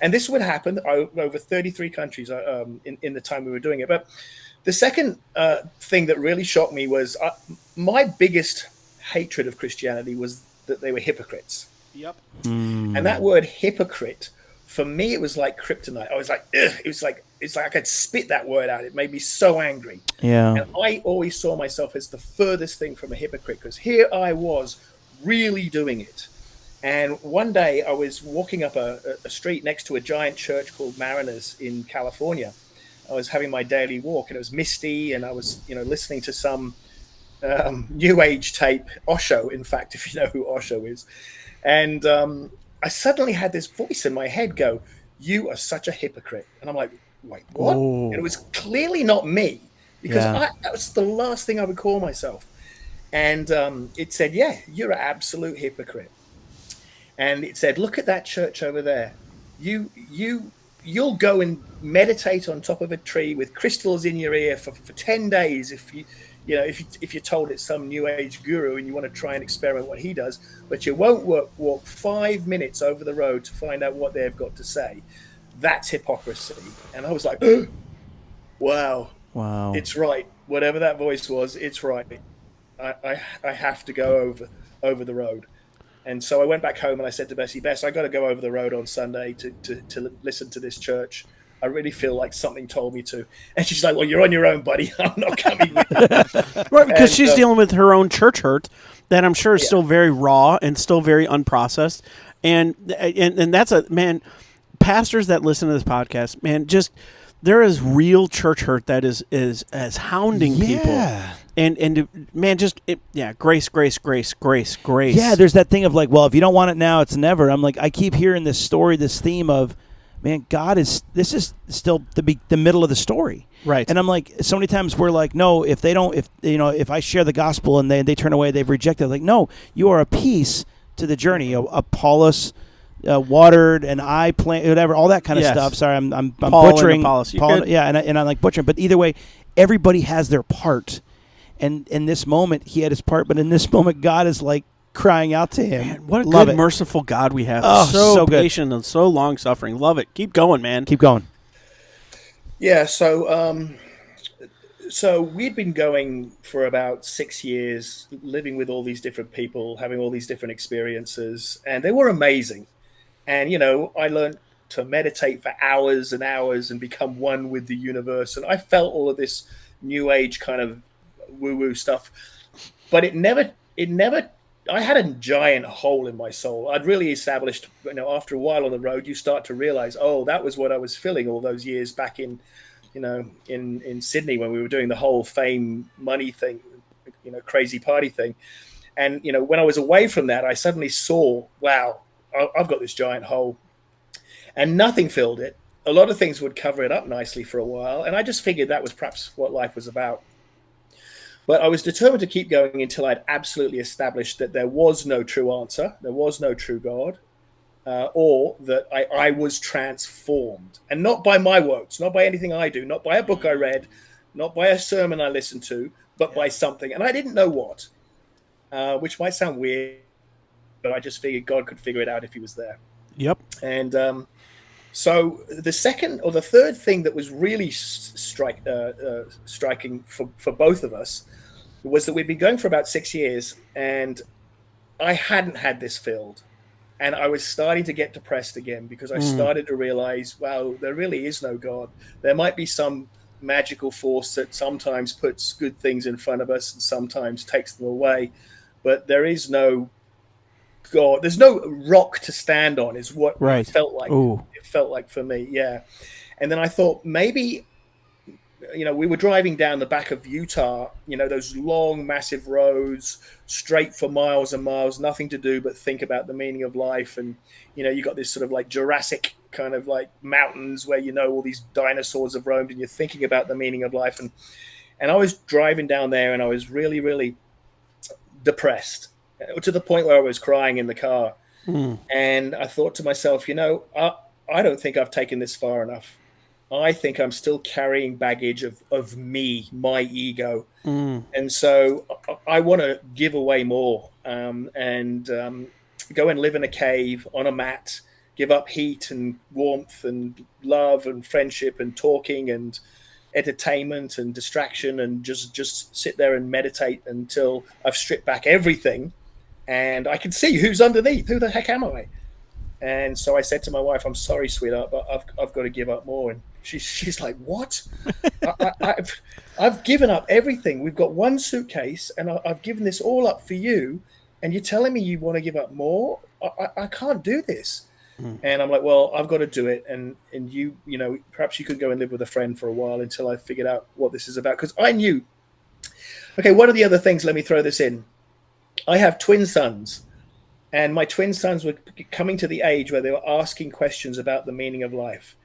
And this would happen over 33 countries in the time we were doing it. But the second thing that really shocked me was my biggest hatred of Christianity was that they were hypocrites. Yep. And that word hypocrite, for me, it was like kryptonite. I was like, ugh. It's like I could spit that word out. It made me so angry. Yeah. And I always saw myself as the furthest thing from a hypocrite, because here I was really doing it. And one day I was walking up a street next to a giant church called Mariners in California. I was having my daily walk, and it was misty, and I was listening to some new age tape, Osho, in fact, if you know who Osho is. And I suddenly had this voice in my head go, "You are such a hypocrite." And I'm like, wait, what? Oh. And it was clearly not me, because that was the last thing I would call myself. And it said, "Yeah, you're an absolute hypocrite." And it said, "Look at that church over there. You'll go and meditate on top of a tree with crystals in your ear for 10 days if you're told it's some new age guru and you want to try and experiment what he does, but you won't walk 5 minutes over the road to find out what they've got to say. That's hypocrisy." And I was like, wow, it's right. Whatever that voice was, it's right. I have to go over the road. And so I went back home and I said to Bessie, "Bess, I got to go over the road on Sunday to listen to this church. I really feel like something told me to." And she's like, "Well, you're on your own, buddy. I'm not coming with you." Right, because she's dealing with her own church hurt that I'm sure is still very raw and still very unprocessed. And that's pastors that listen to this podcast, man, just there is real church hurt that is as hounding people. And man, grace. Yeah, there's that thing of like, well, if you don't want it now, it's never. I'm like, I keep hearing this story, this theme of, man, this is still the middle of the story. Right. And I'm like, so many times we're like, no, if I share the gospel and they turn away, they've rejected. Like, no, you are a piece to the journey. Apollos watered and I plant, whatever, all that kind of stuff. Sorry, I'm butchering. Apollos. Paul, and I'm like butchering. But either way, everybody has their part. And in this moment, he had his part. But in this moment, God is like crying out to him. Man, what a good, merciful God we have. Oh, so patient and so long-suffering. Love it. Keep going, man. Keep going. Yeah, so we'd been going for about 6 years, living with all these different people, having all these different experiences, and they were amazing. And, I learned to meditate for hours and hours and become one with the universe. And I felt all of this new age kind of woo-woo stuff. But it never, I had a giant hole in my soul. I'd really established, after a while on the road, you start to realize, oh, that was what I was feeling all those years back in Sydney when we were doing the whole fame, money thing, crazy party thing. And, when I was away from that, I suddenly saw, wow, I've got this giant hole and nothing filled it. A lot of things would cover it up nicely for a while. And I just figured that was perhaps what life was about. But I was determined to keep going until I'd absolutely established that there was no true answer, there was no true God, or that I was transformed. And not by my works, not by anything I do, not by a book I read, not by a sermon I listened to, but by something. And I didn't know what, which might sound weird, but I just figured God could figure it out if he was there. Yep. And so the second or the third thing that was really striking for both of us was that we'd been going for about 6 years and I hadn't had this filled. And I was starting to get depressed again because I started to realize, wow, there really is no God. There might be some magical force that sometimes puts good things in front of us and sometimes takes them away. But there is no God. There's no rock to stand on is what it felt like. Ooh. It felt like for me, yeah. And then I thought maybe we were driving down the back of Utah, those long, massive roads, straight for miles and miles, nothing to do but think about the meaning of life. And, you got this sort of like Jurassic kind of like mountains where, all these dinosaurs have roamed and you're thinking about the meaning of life. And I was driving down there and I was really, really depressed to the point where I was crying in the car. And I thought to myself, I don't think I've taken this far enough. I think I'm still carrying baggage of me, my ego. And so I want to give away more and go and live in a cave on a mat, give up heat and warmth and love and friendship and talking and entertainment and distraction and just sit there and meditate until I've stripped back everything and I can see who's underneath. Who the heck am I? And so I said to my wife, I'm sorry, sweetheart, but I've got to give up more. And she's like, what? I've given up everything. We've got one suitcase and I've given this all up for you. And you're telling me you want to give up more? I can't do this. And I'm like, well, I've got to do it. And you perhaps you could go and live with a friend for a while until I figured out what this is about. Because I knew, okay, one of the other things, let me throw this in. I have twin sons. And my twin sons were coming to the age where they were asking questions about the meaning of life.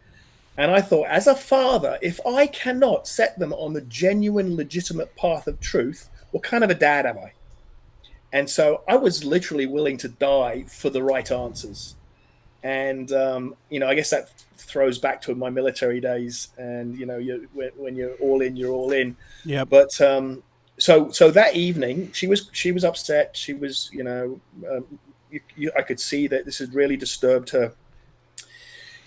And I thought, as a father, if I cannot set them on the genuine, legitimate path of truth, what kind of a dad am I? And so I was literally willing to die for the right answers. And, I guess that throws back to my military days. And, when you're all in, you're all in. Yeah. But so that evening, she was upset. She was, I could see that this had really disturbed her.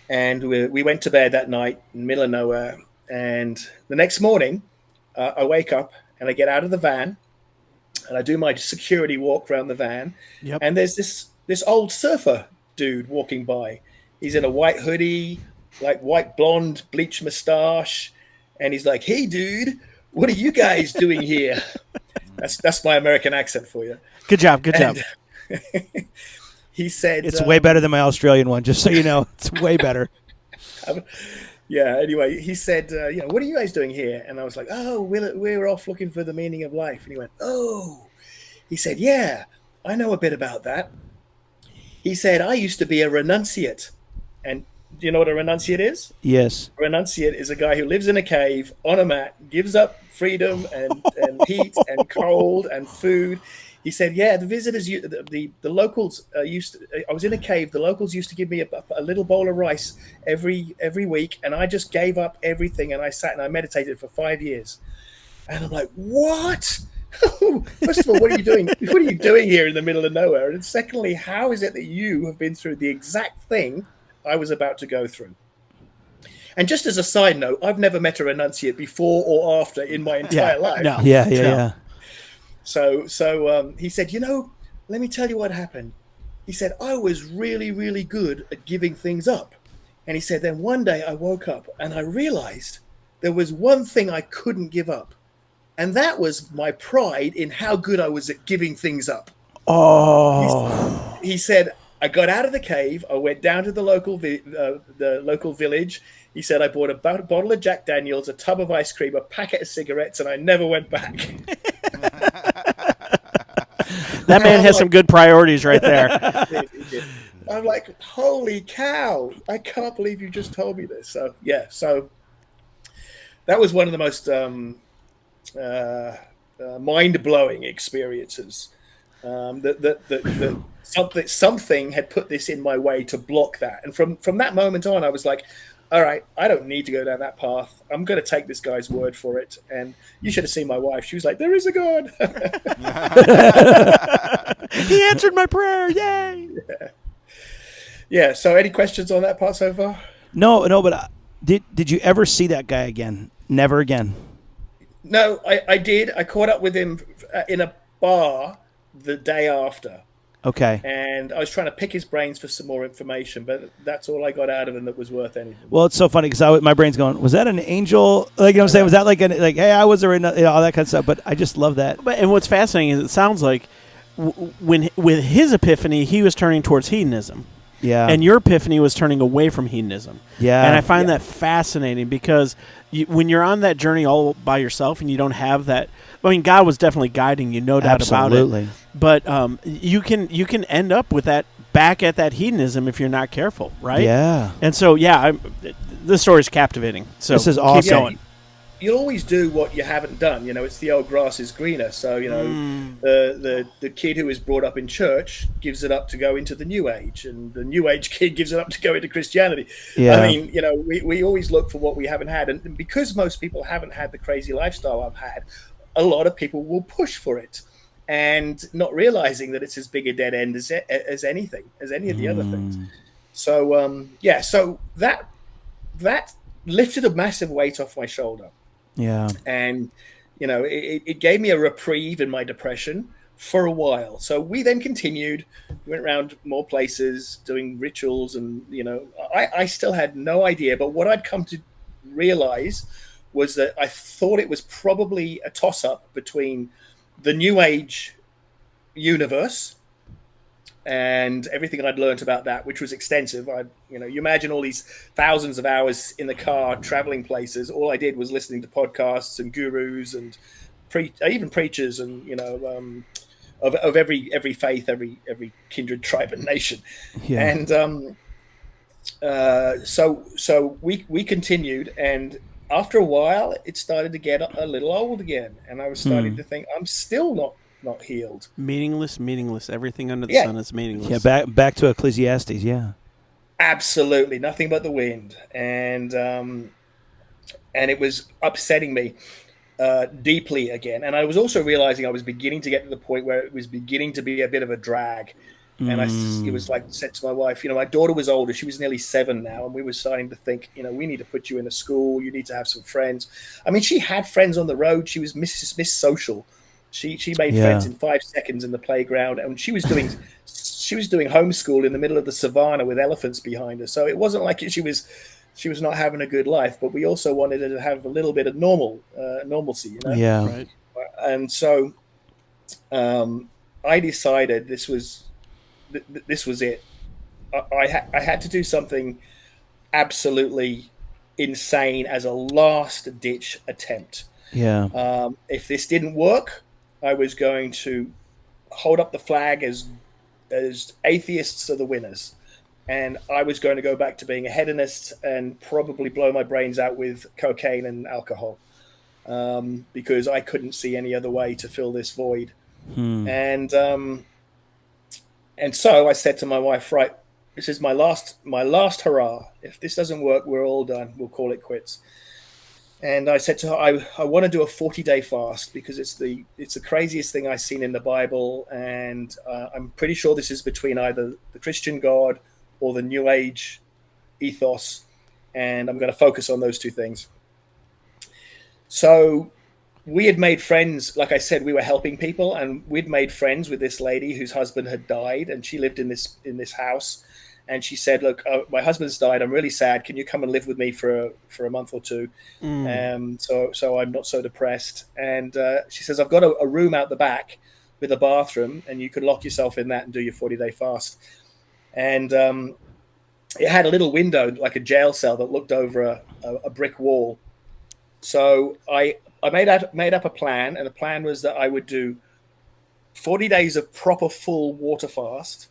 And we went to bed that night in the middle of nowhere. And the next morning, I wake up and I get out of the van and I do my security walk around the van. Yep. And there's this old surfer dude walking by. He's in a white hoodie, like white blonde bleach mustache. And he's like, hey, dude, what are you guys doing here? That's my American accent for you. Good job. He said it's way better than my Australian one, just so you know. It's way better. Yeah, anyway, he said, what are you guys doing here? And I was like, oh, we're off looking for the meaning of life. And he went, oh. He said, yeah, I know a bit about that. He said, I used to be a renunciate. And do you know what a renunciate is? Yes. A renunciate is a guy who lives in a cave on a mat, gives up freedom and heat and cold and food. He said, yeah, the visitors, the locals I was in a cave. The locals used to give me a little bowl of rice every week. And I just gave up everything. And I sat and I meditated for 5 years. And I'm like, what? First of all, what are you doing? What are you doing here in the middle of nowhere? And secondly, how is it that you have been through the exact thing I was about to go through? And just as a side note, I've never met a renunciate before or after in my entire life. No. Yeah. So he said, let me tell you what happened. He said, I was really, really good at giving things up. And he said, then one day I woke up and I realized there was one thing I couldn't give up. And that was my pride in how good I was at giving things up. Oh. He said, I got out of the cave. I went down to the local village. He said, I bought a bottle of Jack Daniels, a tub of ice cream, a packet of cigarettes, and I never went back. That man has some good priorities right there. I'm like, holy cow. I can't believe you just told me this. So, yeah. So that was one of the most mind-blowing experiences. That something had put this in my way to block that. And from that moment on, I was like, all right, I don't need to go down that path. I'm going to take this guy's word for it. And you should have seen my wife. She was like, there is a God. He answered my prayer. Yay. Yeah. So any questions on that part so far? No, but did you ever see that guy again? Never again. No, I did. I caught up with him in a bar the day after. Okay. And I was trying to pick his brains for some more information, but that's all I got out of him that was worth anything. Well, it's so funny because my brain's going, was that an angel? Like, you know what I'm saying? Was that like, hey, I was there, all that kind of stuff. But I just love that. And what's fascinating is it sounds like with his epiphany, he was turning towards hedonism. Yeah. And your epiphany was turning away from hedonism. Yeah. And I find that fascinating because when you're on that journey all by yourself and you don't have that, I mean, God was definitely guiding you, no doubt Absolutely. about it. But you can end up with that back at that hedonism if you're not careful, right? Yeah. And so, this story is captivating. So This is keep awesome. going. You'll always do what you haven't done. It's the old grass is greener. So, the kid who is brought up in church gives it up to go into the New Age, and the New Age kid gives it up to go into Christianity. Yeah. I mean, we always look for what we haven't had. And because most people haven't had the crazy lifestyle I've had, a lot of people will push for it and not realizing that it's as big a dead end as anything, as any of the other things. So, so that lifted a massive weight off my shoulder. Yeah. And, it gave me a reprieve in my depression for a while. So we then continued, went around more places doing rituals. And, I still had no idea. But what I'd come to realize was that I thought it was probably a toss-up between the New Age universe and everything I'd learned about that, which was extensive. You imagine all these thousands of hours in the car traveling places. All I did was listening to podcasts and gurus and even preachers and of every faith, every kindred, tribe, and nation. Yeah. And so we continued, and after a while, it started to get a little old again, and I was starting to think I'm still not healed. Meaningless. Everything under the sun is meaningless. Yeah, back to Ecclesiastes, yeah. Absolutely. Nothing but the wind. And it was upsetting me deeply again. And I was also realizing I was beginning to get to the point where it was beginning to be a bit of a drag. And it was like said to my wife, my daughter was older. She was nearly 7 now. And we were starting to think, we need to put you in a school. You need to have some friends. I mean, she had friends on the road. She was Miss Social. She made friends in 5 seconds in the playground, and she was doing homeschool in the middle of the savannah with elephants behind her. So it wasn't like she was not having a good life, but we also wanted her to have a little bit of normalcy, Yeah. Right. And so I decided this was it. I had to do something absolutely insane as a last ditch attempt. Yeah. If this didn't work, I was going to hold up the flag as atheists are the winners. And I was going to go back to being a hedonist and probably blow my brains out with cocaine and alcohol because I couldn't see any other way to fill this void. And so I said to my wife, right, this is my last hurrah. If this doesn't work, we're all done. We'll call it quits. And I said to her, I want to do a 40-day fast because it's the craziest thing I've seen in the Bible. And I'm pretty sure this is between either the Christian God or the New Age ethos. And I'm going to focus on those two things. So we had made friends. Like I said, we were helping people, and we'd made friends with this lady whose husband had died. And she lived in this house. And she said, look, my husband's died. I'm really sad. Can you come and live with me for a month or two? So I'm not so depressed. And she says, I've got a room out the back with a bathroom, and you could lock yourself in that and do your 40-day fast. And it had a little window, like a jail cell, that looked over a brick wall. So I made up a plan, and the plan was that I would do 40 days of proper full water fast.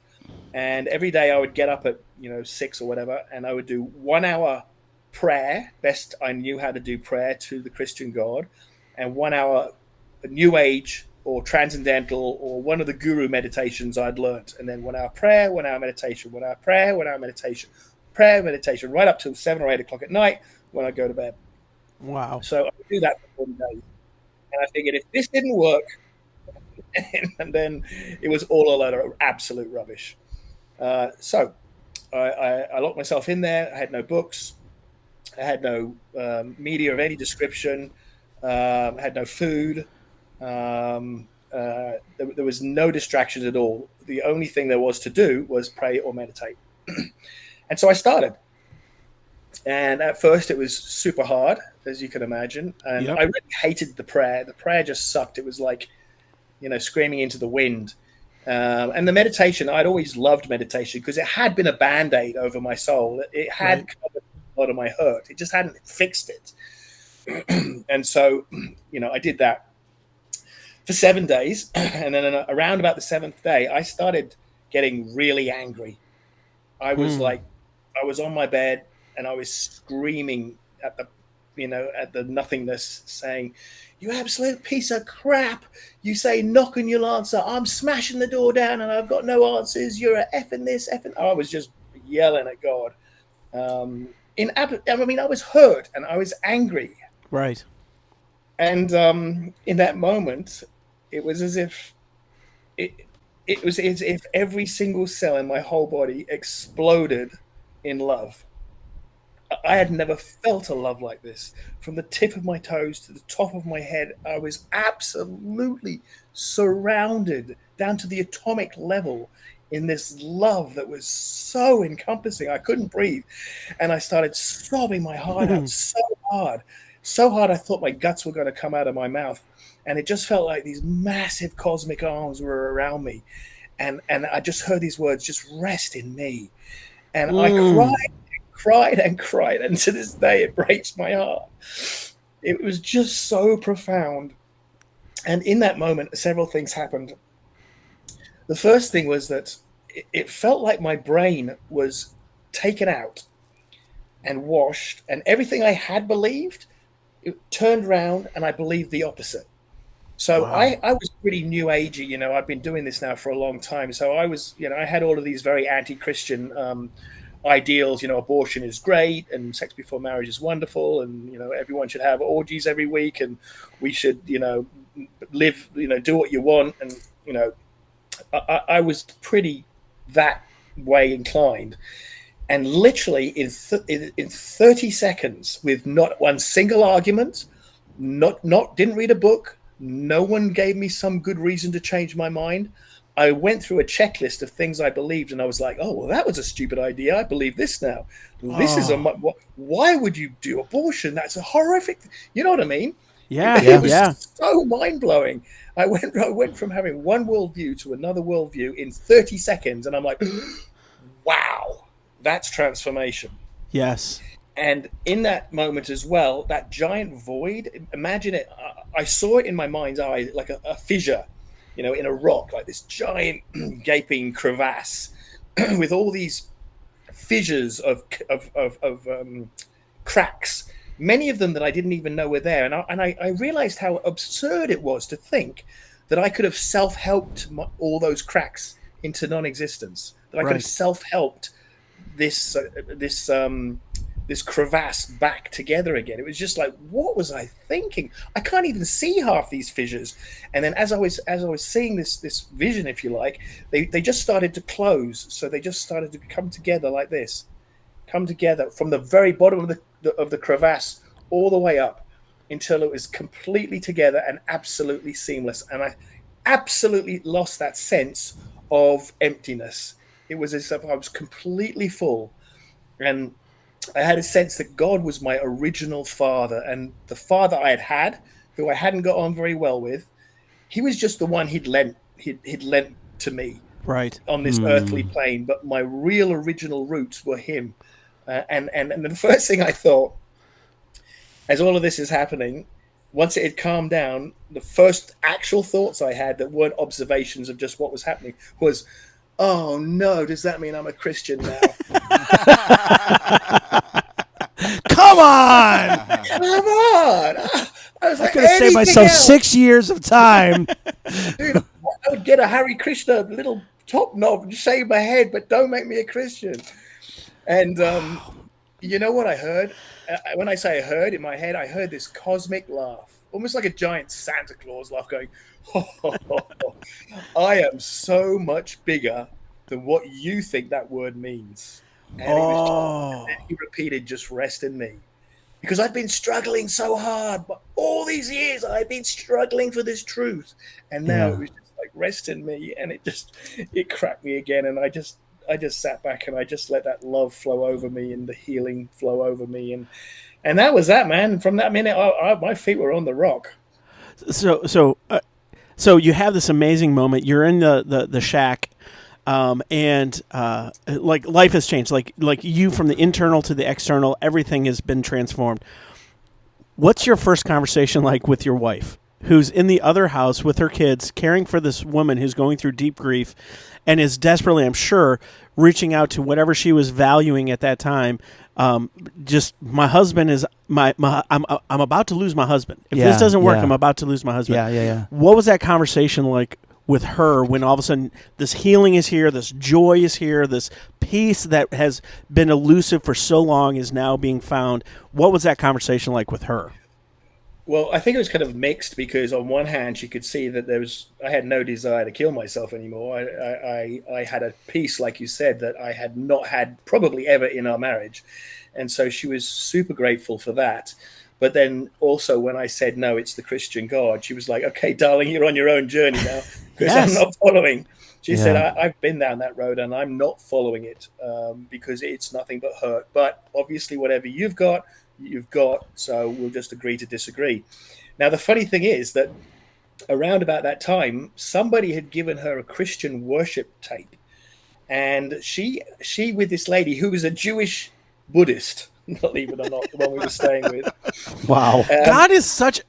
And every day I would get up at 6 or whatever, and I would do 1 hour prayer, best I knew how to do prayer to the Christian God, and 1 hour New Age or transcendental or one of the guru meditations I'd learnt, and then 1 hour prayer, 1 hour meditation, 1 hour prayer, 1 hour meditation, meditation, right up till 7 or 8 o'clock at night when I go to bed. Wow. So I would do that for 40 days, and I figured if this didn't work, and then it was all a load of absolute rubbish. So I locked myself in there. I had no books. I had no media of any description. I had no food. There was no distractions at all. The only thing there was to do was pray or meditate. And so I started. And at first it was super hard, as you can imagine. And I really hated the prayer. The prayer just sucked. It was like, screaming into the wind. And the meditation, I'd always loved meditation because it had been a Band-Aid over my soul. It had covered a lot of my hurt. It just hadn't fixed it. And so, I did that for 7 days. And then around about the 7th day, I started getting really angry. I was I was on my bed and I was screaming at the nothingness, saying, "You absolute piece of crap. You say knock and you'll answer. I'm smashing the door down and I've got no answers. You're a effing this, effing." I was just yelling at God. I was hurt and I was angry. Right. And in that moment, it was as if it was as if every single cell in my whole body exploded in love. I had never felt a love like this. From the tip of my toes to the top of my head, I was absolutely surrounded down to the atomic level in this love that was so encompassing. I couldn't breathe. And I started sobbing my heart out so hard. So hard I thought my guts were going to come out of my mouth. And it just felt like these massive cosmic arms were around me. And I just heard these words, "Just rest in me." And I cried and cried. And to this day, it breaks my heart. It was just so profound. And in that moment, several things happened. The first thing was that it felt like my brain was taken out and washed, and everything I had believed, it turned around and I believed the opposite. So I was pretty new agey, I've been doing this now for a long time. So I was, I had all of these very anti-Christian ideals, abortion is great and sex before marriage is wonderful. And, everyone should have orgies every week and we should, live, do what you want. And, I was pretty that way inclined. And literally in 30 seconds, with not one single argument, didn't read a book, no one gave me some good reason to change my mind. I went through a checklist of things I believed, and I was like, "Oh, well, that was a stupid idea. I believe this now. This is why would you do abortion? That's a horrific." You know what I mean? Yeah, it was so mind blowing. I went from having one worldview to another worldview in 30 seconds, and I'm like, "Wow, that's transformation." Yes. And in that moment as well, that giant void, imagine it, I saw it in my mind's eye like a fissure, in a rock, like this giant gaping crevasse with all these fissures of cracks, many of them that I didn't even know were there. And I realized how absurd it was to think that I could have self-helped all those cracks into non-existence, that I could have self-helped this crevasse back together again. It was just like, what was I thinking? I can't even see half these fissures. And then as I was seeing this vision, if you like, they just started to close. So they just started to come together like this, come together from the very bottom of the crevasse all the way up until it was completely together and absolutely seamless. And I absolutely lost that sense of emptiness. It was as if I was completely full. And I had a sense that God was my original father, and the father I had, who I hadn't got on very well with, he was just the one he'd lent to me, right, on this earthly plane. But my real original roots were him. And the first thing I thought, as all of this is happening, once it had calmed down, the first actual thoughts I had that weren't observations of just what was happening was, "Oh no, does that mean I'm a Christian now?" Come on! Come on! I was like, I could have saved myself 6 years of time. Dude, I would get a Hare Krishna little top knob and shave my head, but don't make me a Christian. And you know what I heard? When I say I heard, in my head, I heard this cosmic laugh, almost like a giant Santa Claus laugh going, "I am so much bigger than what you think that word means." And he repeated, "Just rest in me." Because I've been struggling so hard, but all these years I've been struggling for this truth. And now it was just like, rest in me. And it cracked me again. And I just sat back and I just let that love flow over me and the healing flow over me. And that was that, man. From that minute, my feet were on the rock. So So you have this amazing moment. You're in the shack, and like life has changed. Like you, from the internal to the external, everything has been transformed. What's your first conversation like with your wife, who's in the other house with her kids, caring for this woman who's going through deep grief, and is desperately, I'm sure, reaching out to whatever she was valuing at that time? Just my husband is I'm about to lose my husband. If this doesn't work, I'm about to lose my husband. Yeah. What was that conversation like with her when all of a sudden this healing is here, this joy is here, this peace that has been elusive for so long is now being found? What was that conversation like with her? Well, I think it was kind of mixed, because on one hand, she could see that I had no desire to kill myself anymore. I had a peace, like you said, that I had not had probably ever in our marriage. And so she was super grateful for that. But then also when I said, no, it's the Christian God, she was like, okay, darling, you're on your own journey now, because Yes. I'm not following. She said, I've been down that road and I'm not following it, because it's nothing but hurt. But obviously, whatever you've got, so we'll just agree to disagree. Now, the funny thing is that around about that time, somebody had given her a Christian worship tape. And she with this lady who was a Jewish Buddhist, believe it or not, the one we were staying with. Wow. God is such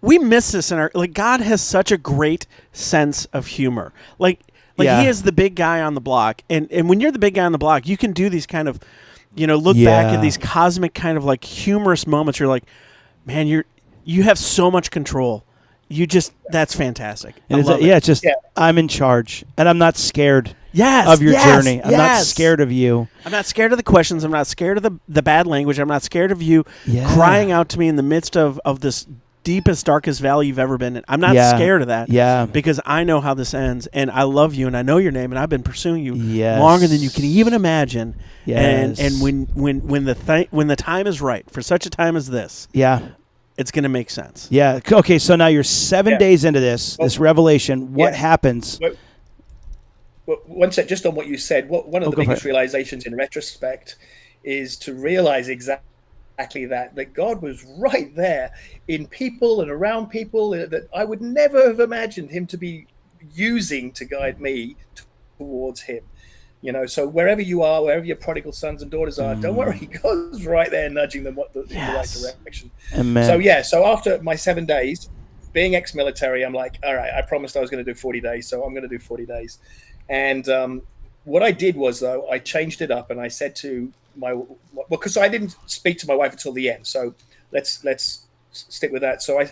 we miss this in our God has such a great sense of humor. Like he is the big guy on the block, and when you're the big guy on the block, you can do these kind of look back at these cosmic kind of like humorous moments. You're like, man, you have so much control. That's fantastic. And it's just I'm in charge, and I'm not scared. Yes, of your journey. I'm not yes. scared of you. I'm not scared of the questions. I'm not scared of the bad language. I'm not scared of you crying out to me in the midst of this deepest, darkest valley you've ever been in. I'm not scared of that. Yeah. Because I know how this ends, and I love you, and I know your name, and I've been pursuing you longer than you can even imagine. Yes. And when the time is right, for such a time as this, it's going to make sense. Yeah. Okay, so now you're 7 days into this revelation. What happens? Well, one sec, just on what you said, one of the biggest realizations in retrospect is to realize exactly that God was right there in people and around people that I would never have imagined him to be using to guide me towards him. So wherever you are, wherever your prodigal sons and daughters are, don't worry, God's right there nudging them in the right direction. Amen. So after my 7 days, being ex-military, I'm like, all right, I promised I was going to do 40 days, so I'm going to do 40 days. And what I did was, though, I changed it up, and I said to because I didn't speak to my wife until the end, so let's stick with that. So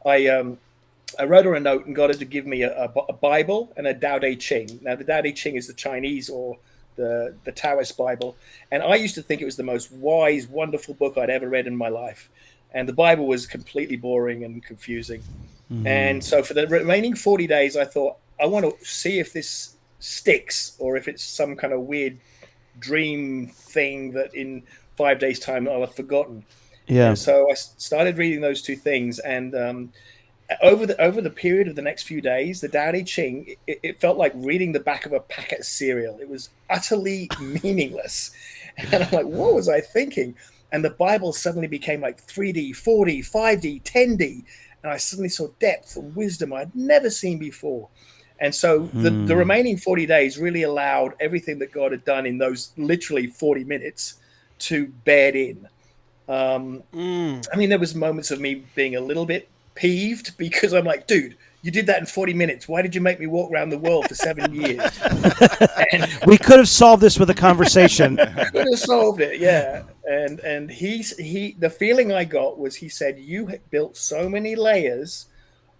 I wrote her a note and got her to give me a Bible and a Tao Te Ching. Now, the Tao Te Ching is the Chinese or the Taoist Bible, and I used to think it was the most wise, wonderful book I'd ever read in my life. And the Bible was completely boring and confusing. And so for the remaining 40 days, I thought, I want to see if this sticks or if it's some kind of weird dream thing that in 5 days' time I'll have forgotten. Yeah. And so I started reading those two things, and over the period of the next few days, the Tao Te Ching, it felt like reading the back of a packet of cereal. It was utterly meaningless. And I'm like, what was I thinking? And the Bible suddenly became like 3D, 4D, 5D, 10D. And I suddenly saw depth and wisdom I'd never seen before. And so the remaining 40 days really allowed everything that God had done in those literally 40 minutes to bed in. I mean, there was moments of me being a little bit peeved because I'm like, dude, you did that in 40 minutes. Why did you make me walk around the world for 7 years? We could have solved this with a conversation. Could have solved it, yeah. And the feeling I got was, he said, you had built so many layers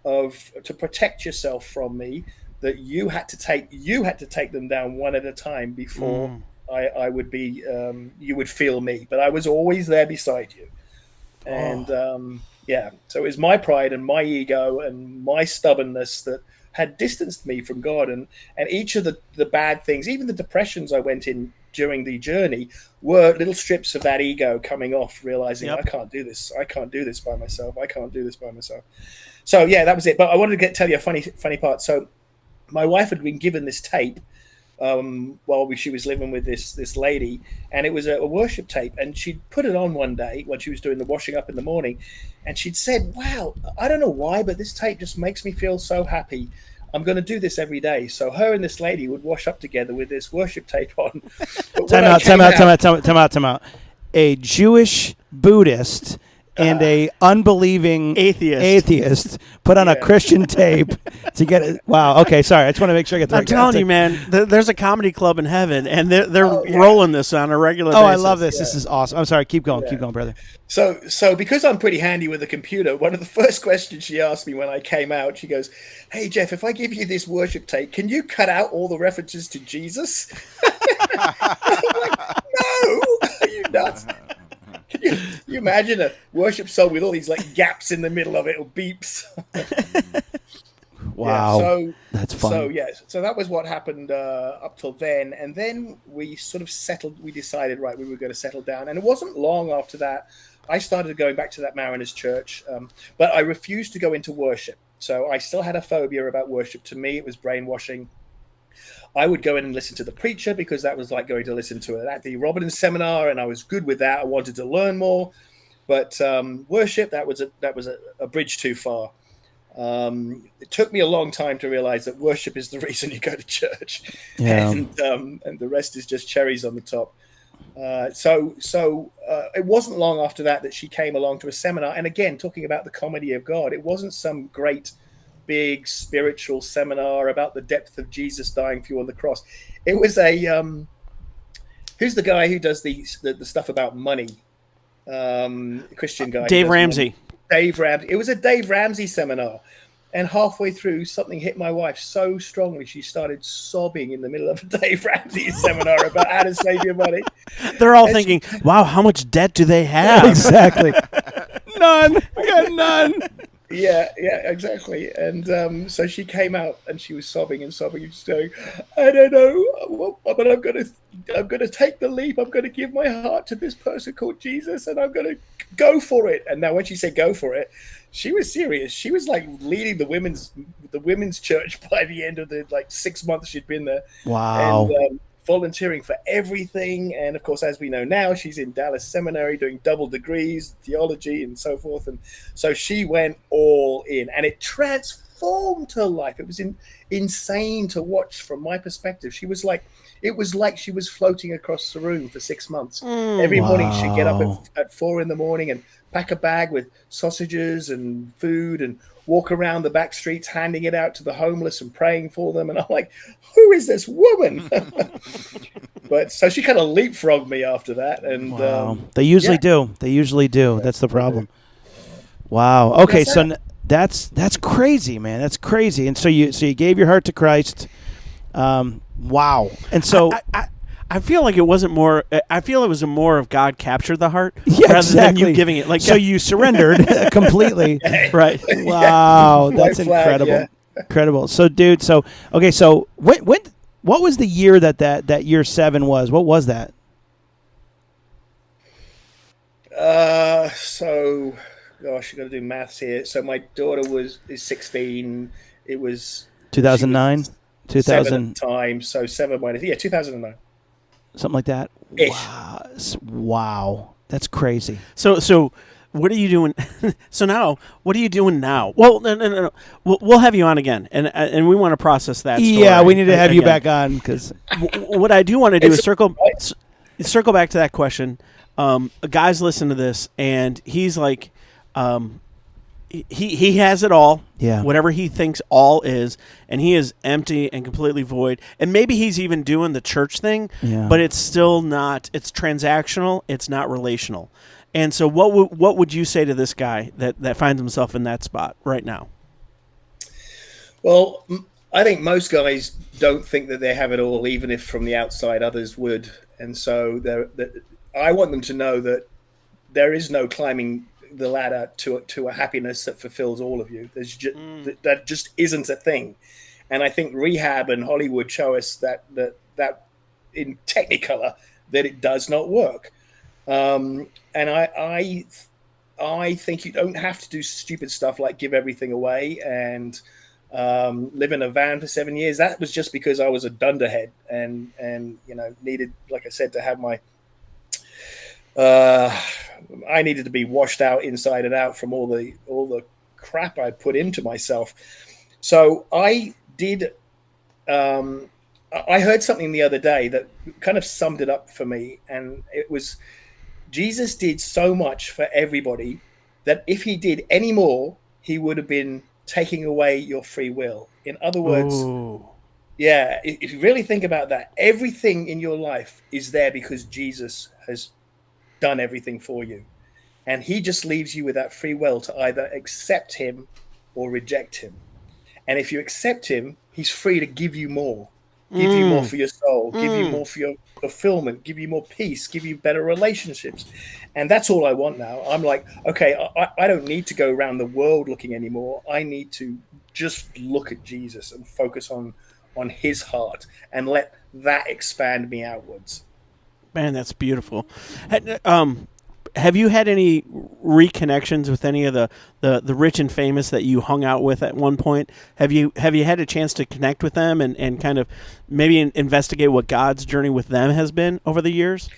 to protect yourself from me that you had to take them down one at a time before I would be you would feel me, but I was always there beside you. And so it was my pride and my ego and my stubbornness that had distanced me from God, and each of the bad things, even the depressions I went in during the journey, were little strips of that ego coming off, realizing I can't do this by myself. So that was it. But I wanted to tell you a funny part. So my wife had been given this tape while she was living with this lady, and it was a worship tape, and she'd put it on one day when she was doing the washing up in the morning, and she'd said, "Wow, I don't know why, but this tape just makes me feel so happy. I'm going to do this every day." So her and this lady would wash up together with this worship tape on. But Time out. A Jewish Buddhist and a unbelieving atheist put on a Christian tape to get it. Wow. Okay. Sorry. I just want to make sure I get the I'm right telling you, man, there's a comedy club in heaven, and they're rolling this on a regular basis. Oh, I love this. Yeah. This is awesome. I'm sorry. Keep going. Keep going, brother. So because I'm pretty handy with the computer, one of the first questions she asked me when I came out, she goes, "Hey, Geoff, if I give you this worship tape, can you cut out all the references to Jesus?" I'm like, "No, are you nuts?" Can you imagine a worship song with all these like gaps in the middle of it or beeps? Wow. So that's fun. So that was what happened up till then. And then we sort of settled, we decided, right, we were going to settle down. And it wasn't long after that, I started going back to that Mariners church, but I refused to go into worship. So I still had a phobia about worship. To me, it was brainwashing. I would go in and listen to the preacher because that was like going to listen to an Anthony Robbins seminar, and I was good with that. I wanted to learn more, but worship, that was a bridge too far. It took me a long time to realize that worship is the reason you go to church, and the rest is just cherries on the top. So it wasn't long after that she came along to a seminar, and again, talking about the comedy of God. It wasn't some great big spiritual seminar about the depth of Jesus dying for you on the cross. It was a who's the guy who does the stuff about money? Christian guy. Dave Ramsey. Dave Ramsey. It was a Dave Ramsey seminar. And halfway through, something hit my wife so strongly, she started sobbing in the middle of a Dave Ramsey seminar about how to save your money. They're all thinking, wow, how much debt do they have? Exactly. None. We got none. Yeah, exactly. And so she came out and she was sobbing and just going, "I don't know, but I'm gonna take the leap. I'm gonna give my heart to this person called Jesus, and I'm gonna go for it." And now, when she said "go for it," she was serious. She was like leading the women's church by the end of the 6 months she'd been there. Wow. And volunteering for everything. And of course, as we know now, she's in Dallas Seminary doing double degrees, theology and so forth. And so she went all in, and it transformed her life. It was insane to watch from my perspective. It was like she was floating across the room for 6 months. Every morning she'd get up at 4 a.m. and pack a bag with sausages and food and walk around the back streets handing it out to the homeless and praying for them. And I'm like, who is this woman? But so she kind of leapfrogged me after that. And they usually do. They usually do. That's the problem. Wow. Okay, so that's crazy, man. That's crazy. And so you gave your heart to Christ. Wow. And so I feel like it wasn't more. I feel it was more of God captured the heart rather than you giving it. So you surrendered completely, right? Wow, that's incredible. Yeah. Incredible. So, dude. So, okay. So, what was the year that year 7 was? What was that? So, gosh, you got to do maths here. So, my daughter is 16. It was 2009. 2000 7 at the time. So 7 minus 2009. Something like that. Ish. Wow. That's crazy. So what are you doing? So now, what are you doing now? Well, no. We'll have you on again, and we want to process that story. Yeah, we need to have you back on because what I do want to do is circle back to that question. A guy's listening to this, and he's like, he has it all. Yeah. Whatever he thinks all is, and he is empty and completely void. And maybe he's even doing the church thing, but it's still not. It's transactional. It's not relational. And so, what would you say to this guy that finds himself in that spot right now? Well, I think most guys don't think that they have it all, even if from the outside others would. And so, I want them to know that there is no climbing the ladder to a happiness that fulfills all of you. There's that just isn't a thing. And I think rehab and Hollywood show us that in Technicolor that it does not work. And I think you don't have to do stupid stuff like give everything away and live in a van for 7 years. That was just because I was a dunderhead and needed, like I said, to have my I needed to be washed out inside and out from all the crap I put into myself. So I did. I heard something the other day that kind of summed it up for me, and it was Jesus did so much for everybody that if he did any more, he would have been taking away your free will. In other words, Ooh. yeah, if you really think about that, everything in your life is there because Jesus has done everything for you. And he just leaves you with that free will to either accept him or reject him. And if you accept him, he's free to give you more. Give you more for your soul, give you more for your fulfillment, give you more peace, give you better relationships. And that's all I want now. I'm like, okay, I don't need to go around the world looking anymore. I need to just look at Jesus and focus on his heart and let that expand me outwards. Man, that's beautiful. Have you had any reconnections with any of the rich and famous that you hung out with at one point? Have you had a chance to connect with them and kind of maybe investigate what God's journey with them has been over the years?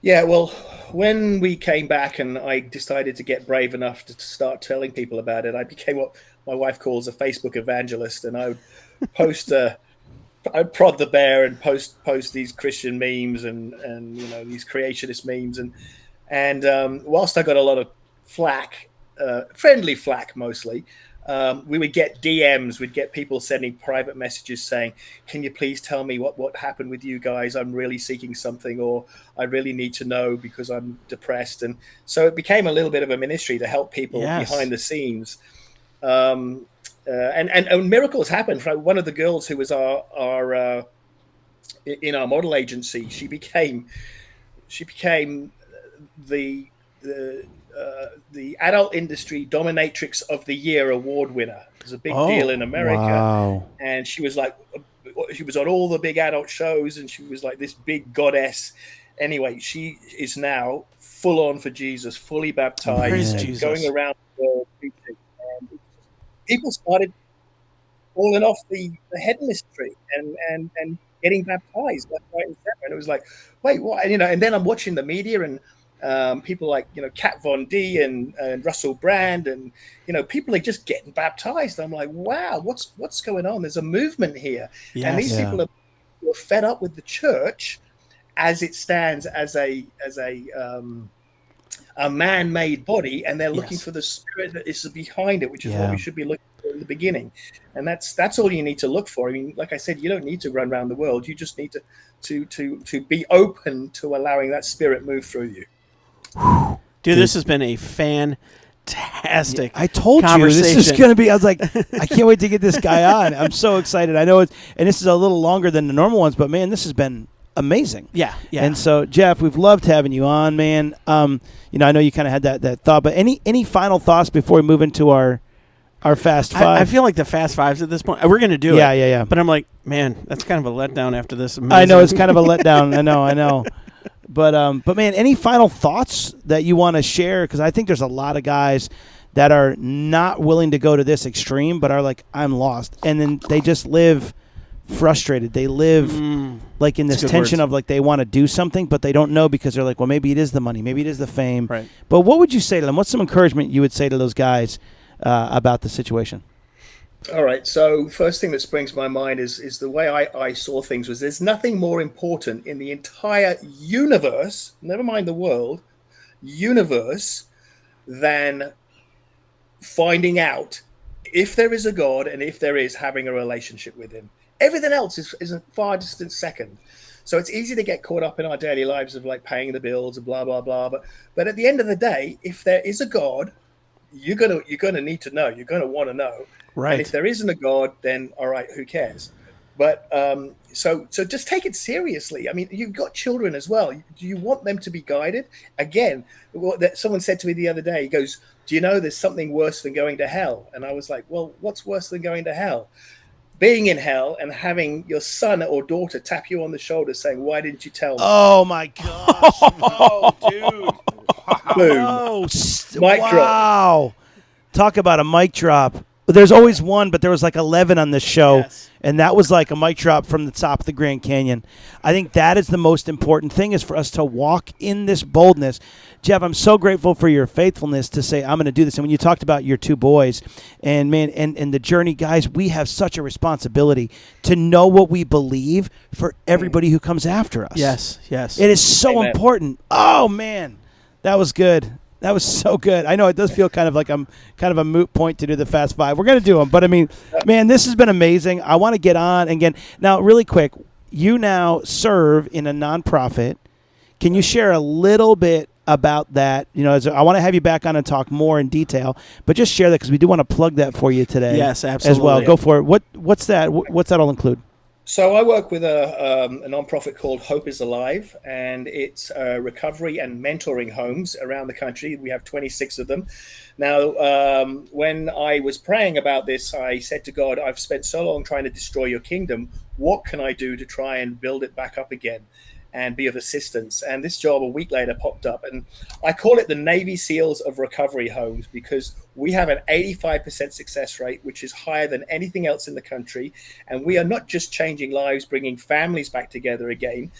Yeah, well, when we came back and I decided to get brave enough to start telling people about it, I became what my wife calls a Facebook evangelist, and I would post I'd prod the bear and post these Christian memes and these creationist memes and whilst I got a lot of flack, friendly flack mostly, we would get DMs. We'd get people sending private messages saying, "Can you please tell me what happened with you guys? I'm really seeking something, or I really need to know because I'm depressed." And so it became a little bit of a ministry to help people behind the scenes. And miracles happened. One of the girls who was our in our model agency, she became the adult industry dominatrix of the year award winner. It was a big deal in America. Wow. And she was on all the big adult shows, and she was like this big goddess. Anyway, she is now full on for Jesus, fully baptized, and going around the world preaching. And people started falling off the headless tree and getting baptized left, right, and center. And it was like, wait, what? And then I'm watching the media and people like Kat Von D and Russell Brand and people are just getting baptized. I'm like, wow, what's going on? There's a movement here, and these people are fed up with the church as it stands as a man-made body, and they're looking for the spirit that is behind it, which is what we should be looking for in the beginning. And that's all you need to look for. I mean, like I said, you don't need to run around the world. You just need to be open to allowing that spirit move through you. Dude, this has been a fantastic I told you this is going to be, I was like, I can't wait to get this guy on. I'm so excited. I know and this is a little longer than the normal ones, but man, this has been amazing. Yeah. And so, Geoff, we've loved having you on, man. I know you kind of had that thought, but any final thoughts before we move into our Fast Five? I feel like the Fast Fives at this point, we're going to do it. Yeah. But I'm like, man, that's kind of a letdown after this. Amazing. I know it's kind of a letdown. I know. But man, any final thoughts that you want to share? Because I think there's a lot of guys that are not willing to go to this extreme, but are like, I'm lost, and then they just live frustrated. They live like in this tension of like they want to do something, but they don't know because they're like, well, maybe it is the money, maybe it is the fame. Right. But what would you say to them? What's some encouragement you would say to those guys about the situation? All right. So first thing that springs to my mind is the way I saw things was there's nothing more important in the entire universe, never mind the world, universe, than finding out if there is a God and if there is having a relationship with him. Everything else is a far distant second. So it's easy to get caught up in our daily lives of like paying the bills and blah, blah, blah. But at the end of the day, if there is a God, you're gonna need to know. You're gonna want to know. Right. And if there isn't a God, then all right, who cares? But so just take it seriously. I mean, you've got children as well. Do you want them to be guided? Again, someone said to me the other day, he goes, do you know there's something worse than going to hell? And I was like, well, what's worse than going to hell? Being in hell and having your son or daughter tap you on the shoulder saying, why didn't you tell me? Oh, my gosh. Oh, dude. Boom. Oh, Mic drop. wow. Talk about a mic drop. There's always one, but there was like 11 on this show, Yes. and that was like a mic drop from the top of the Grand Canyon. I think that is the most important thing, is for us to walk in this boldness. Geoff, I'm so grateful for your faithfulness to say, I'm going to do this. And when you talked about your 2 boys and man, and the journey, guys, we have such a responsibility to know what we believe for everybody who comes after us. Yes. It is so Amen. important. Oh, man, that was good. That was so good. I know it does feel kind of like I'm kind of a moot point to do the Fast 5. We're going to do them. But, I mean, man, this has been amazing. I want to get on again. Now, really quick, you now serve in a nonprofit. Can you share a little bit about that? You know, I want to have you back on and talk more in detail, but just share that because we do want to plug that for you today. Yes, As well. absolutely. Go for it. What's that? What's that all include? So I work with a nonprofit called Hope is Alive, and it's recovery and mentoring homes around the country. We have 26 of them. Now, when I was praying about this, I said to God, I've spent so long trying to destroy your kingdom. What can I do to try and build it back up again and be of assistance? And this job a week later popped up, and I call it the Navy SEALs of recovery homes, because we have an 85% success rate, which is higher than anything else in the country. And we are not just changing lives, bringing families back together again,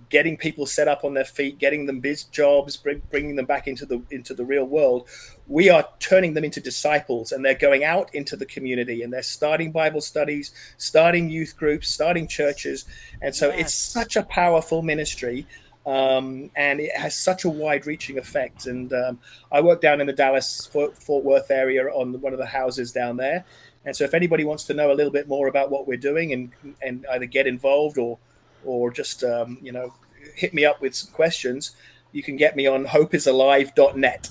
getting people set up on their feet, getting them jobs, bringing them back into the real world. We are turning them into disciples, and they're going out into the community, and they're starting Bible studies, starting youth groups, starting churches. And so It's such a powerful ministry. And it has such a wide-reaching effect. And I work down in the Dallas-Fort Worth area on one of the houses down there. And so if anybody wants to know a little bit more about what we're doing and either get involved or just hit me up with some questions, you can get me on hopeisalive.net.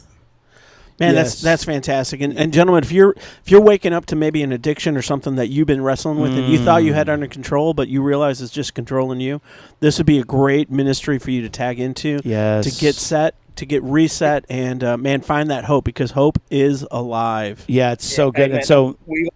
Man, Yes. that's fantastic. And gentlemen, if you're waking up to maybe an addiction or something that you've been wrestling with and you thought you had under control, but you realize it's just controlling you, this would be a great ministry for you to tag into. Yes. To get set, to get reset, and man, find that hope, because hope is alive. Yeah, it's so good. Amen. And so we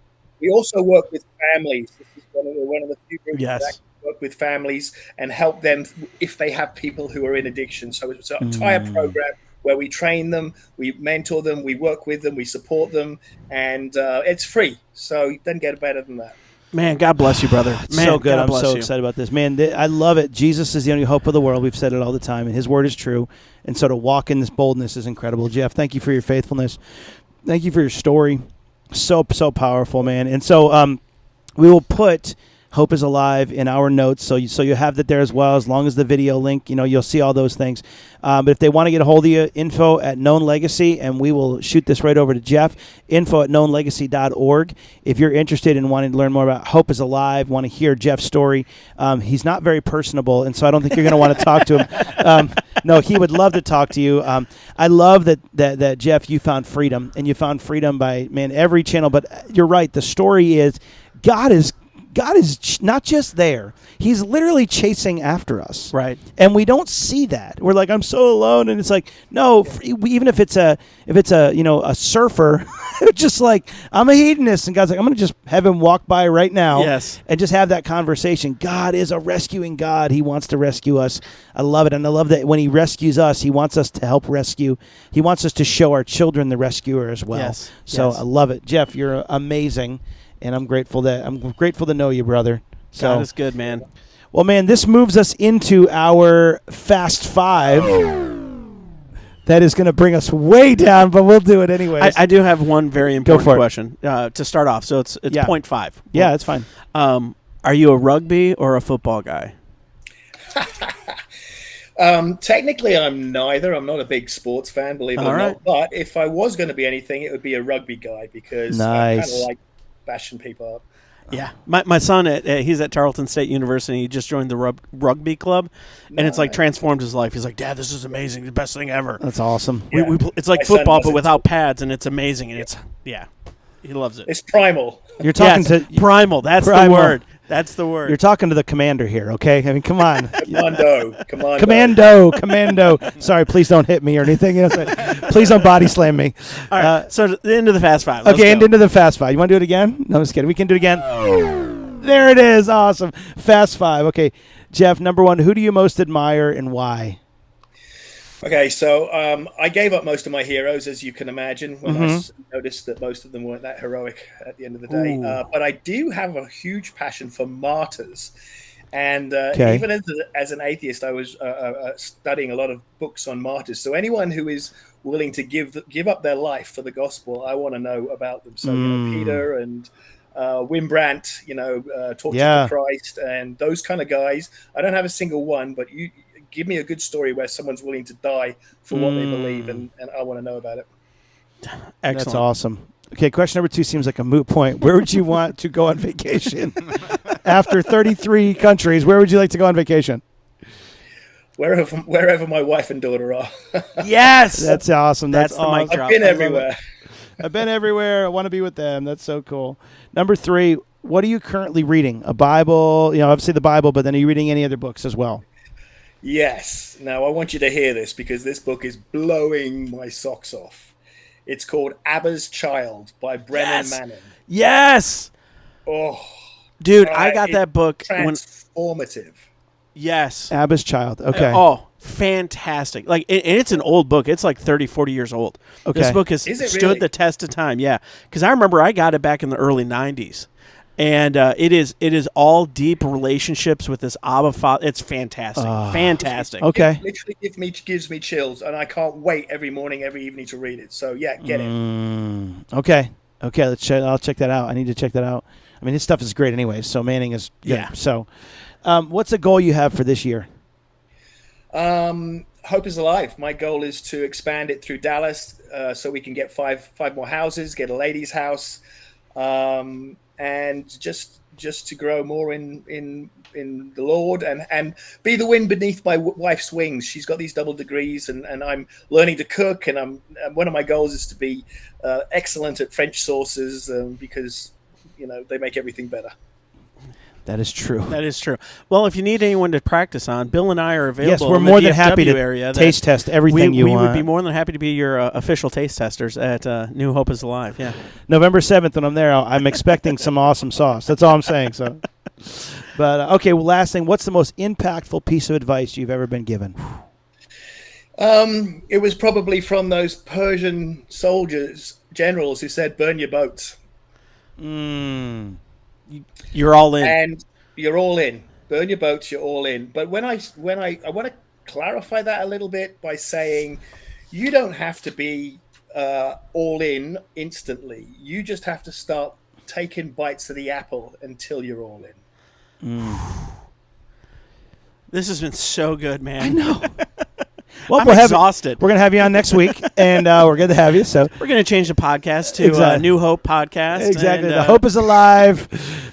also work with families. This is one of the few groups Yes. that actually work with families and help them if they have people who are in addiction. So it's an entire program where we train them, we mentor them, we work with them, we support them, and it's free. So you don't get better than that. Man, God bless you, brother. It's Man, so good. God I'm bless so you. excited about this. Man, I love it. Jesus is the only hope of the world. We've said it all the time, and his word is true. And so to walk in this boldness is incredible. Geoff, thank you for your faithfulness. Thank you for your story. So powerful, man. And so we will put Hope is Alive in our notes, so you have that there as well, as long as the video link, you'll see all those things. But if they want to get a hold of you, info at Known Legacy, and we will shoot this right over to Geoff, info at knownlegacy.org. If you're interested in wanting to learn more about Hope is Alive, want to hear Geoff's story, he's not very personable, and so I don't think you're going to want to talk to him. No, he would love to talk to you. I love that Geoff, you found freedom, and you found freedom by, every channel. But you're right, the story is God is not just there. He's literally chasing after us. Right. And we don't see that. We're like, I'm so alone. And it's like, no, even if it's a surfer, just like, I'm a hedonist. And God's like, I'm going to just have him walk by right now. Yes. And just have that conversation. God is a rescuing God. He wants to rescue us. I love it. And I love that when he rescues us, he wants us to help rescue. He wants us to show our children the rescuer as well. Yes. So Yes. I love it. Geoff, you're amazing. And I'm grateful to know you, brother. So, God is good, man. well, man, this moves us into our Fast 5. That is going to bring us way down, but we'll do it anyways. I do have one very important for it. question to start off. So it's Yeah. 0.5. Yeah, it's fine. Are you a rugby or a football guy? Technically, I'm neither. I'm not a big sports fan, believe it All or right. not. But if I was going to be anything, it would be a rugby guy, because I Nice. kind of like bashing people up. Yeah, my son, he's at Tarleton State University. He just joined the rugby club, and it's like Nice. transformed his life. He's like, Dad, this is amazing, the best thing ever. That's awesome. Yeah. It's like My son football, does but it without pads, and it's amazing. And he loves it. It's primal. You're talking Yes, to primal. That's Primal. the word. That's the word. You're talking to the commander here, okay? I mean, come on. Commando. Commando. Sorry, please don't hit me or anything. Please don't body slam me. All right, so the end of the Fast 5. Let's Okay, go. and into the Fast 5. You want to do it again? No, I'm just kidding. We can do it again. There it is. Awesome. Fast 5. Okay, Geoff, number 1, who do you most admire and why? Okay, so I gave up most of my heroes, as you can imagine, when I noticed that most of them weren't that heroic at the end of the day. But I do have a huge passion for martyrs. And even as an atheist, I was studying a lot of books on martyrs. So anyone who is willing to give up their life for the gospel, I want to know about them. So Peter and Wimbrand, tortured for Christ, and those kind of guys. I don't have a single one, but you give me a good story where someone's willing to die for what they believe, and I want to know about it. Excellent. That's awesome. Okay, question number 2 seems like a moot point. Where would you want to go on vacation? After 33 countries, where would you like to go on vacation? Wherever my wife and daughter are. Yes! That's awesome. That's the mic drop. I've been everywhere. I've been everywhere. I want to be with them. That's so cool. Number 3, what are you currently reading? A Bible, obviously the Bible, but then are you reading any other books as well? Yes. Now, I want you to hear this because this book is blowing my socks off. It's called Abba's Child by Brennan Manning. Yes! Oh. Dude, I got that book. Transformative. Yes. Abba's Child. Okay. Fantastic. And it's an old book. It's like 30, 40 years old. Okay. This book has stood the test of time. Yeah. Because I remember I got it back in the early 90s. And it is all deep relationships with this Abba Father. It's fantastic. Fantastic. Okay. It literally gives me chills, and I can't wait every morning, every evening to read it. So, yeah, get it. Okay. I'll check that out. I need to check that out. I mean, his stuff is great anyway, so Manning is good. Yeah. So, what's a goal you have for this year? Hope is alive. My goal is to expand it through Dallas so we can get five more houses, get a ladies' house, and just to grow more in the Lord and be the wind beneath my wife's wings. She's got these double degrees, and I'm learning to cook. And one of my goals is to be excellent at French sauces because they make everything better. That is true. That is true. Well, if you need anyone to practice on, Bill and I are available. Yes, we're in more the than happy to area taste test everything you want. We would be more than happy to be your official taste testers at New Hope is Alive. Yeah, November 7th when I'm there, I'm expecting some awesome sauce. That's all I'm saying. So, but okay. Well, last thing, what's the most impactful piece of advice you've ever been given? It was probably from those Persian generals who said, "Burn your boats." You're all in. And you're all in. Burn your boats, you're all in. But when I want to clarify that a little bit by saying you don't have to be all in instantly. You just have to start taking bites of the apple until you're all in. This has been so good, man. I know. Well, I'm exhausted. We're going to have you on next week, and we're going to have you. So we're going to change the podcast to New Hope Podcast. Exactly. The Hope is Alive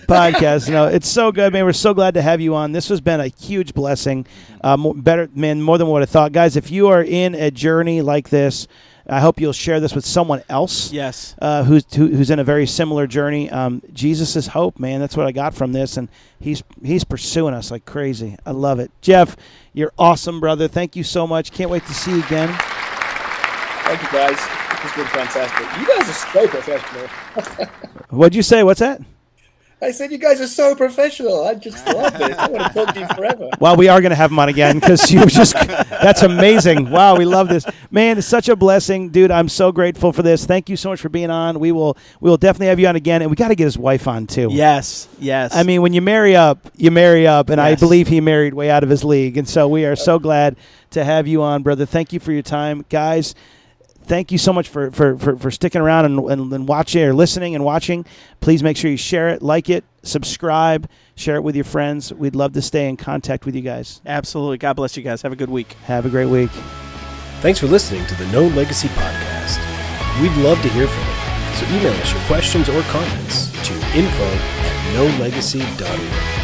podcast. It's so good, man. We're so glad to have you on. This has been a huge blessing. More than what I thought. Guys, if you are in a journey like this, I hope you'll share this with someone else. Yes. Who's in a very similar journey. Jesus is hope, man. That's what I got from this, and he's pursuing us like crazy. I love it. Geoff, you're awesome, brother. Thank you so much. Can't wait to see you again. Thank you, guys. It's been fantastic. You guys are so professional. What'd you say? What's that? I said you guys are so professional. I just love this. I want to talk to you forever. Well, we are going to have him on again because that's amazing. Wow, we love this. Man, it's such a blessing. Dude, I'm so grateful for this. Thank you so much for being on. We will definitely have you on again, and we got to get his wife on too. Yes. I mean, when you marry up, and yes. I believe he married way out of his league, and so we are so glad to have you on, brother. Thank you for your time. Guys, thank you so much for sticking around and watching or listening and watching. Please make sure you share it, like it, subscribe, share it with your friends. We'd love to stay in contact with you guys. Absolutely. God bless you guys. Have a good week. Have a great week. Thanks for listening to the Known Legacy Podcast. We'd love to hear from you. So email us your questions or comments to info@knownlegacy.org.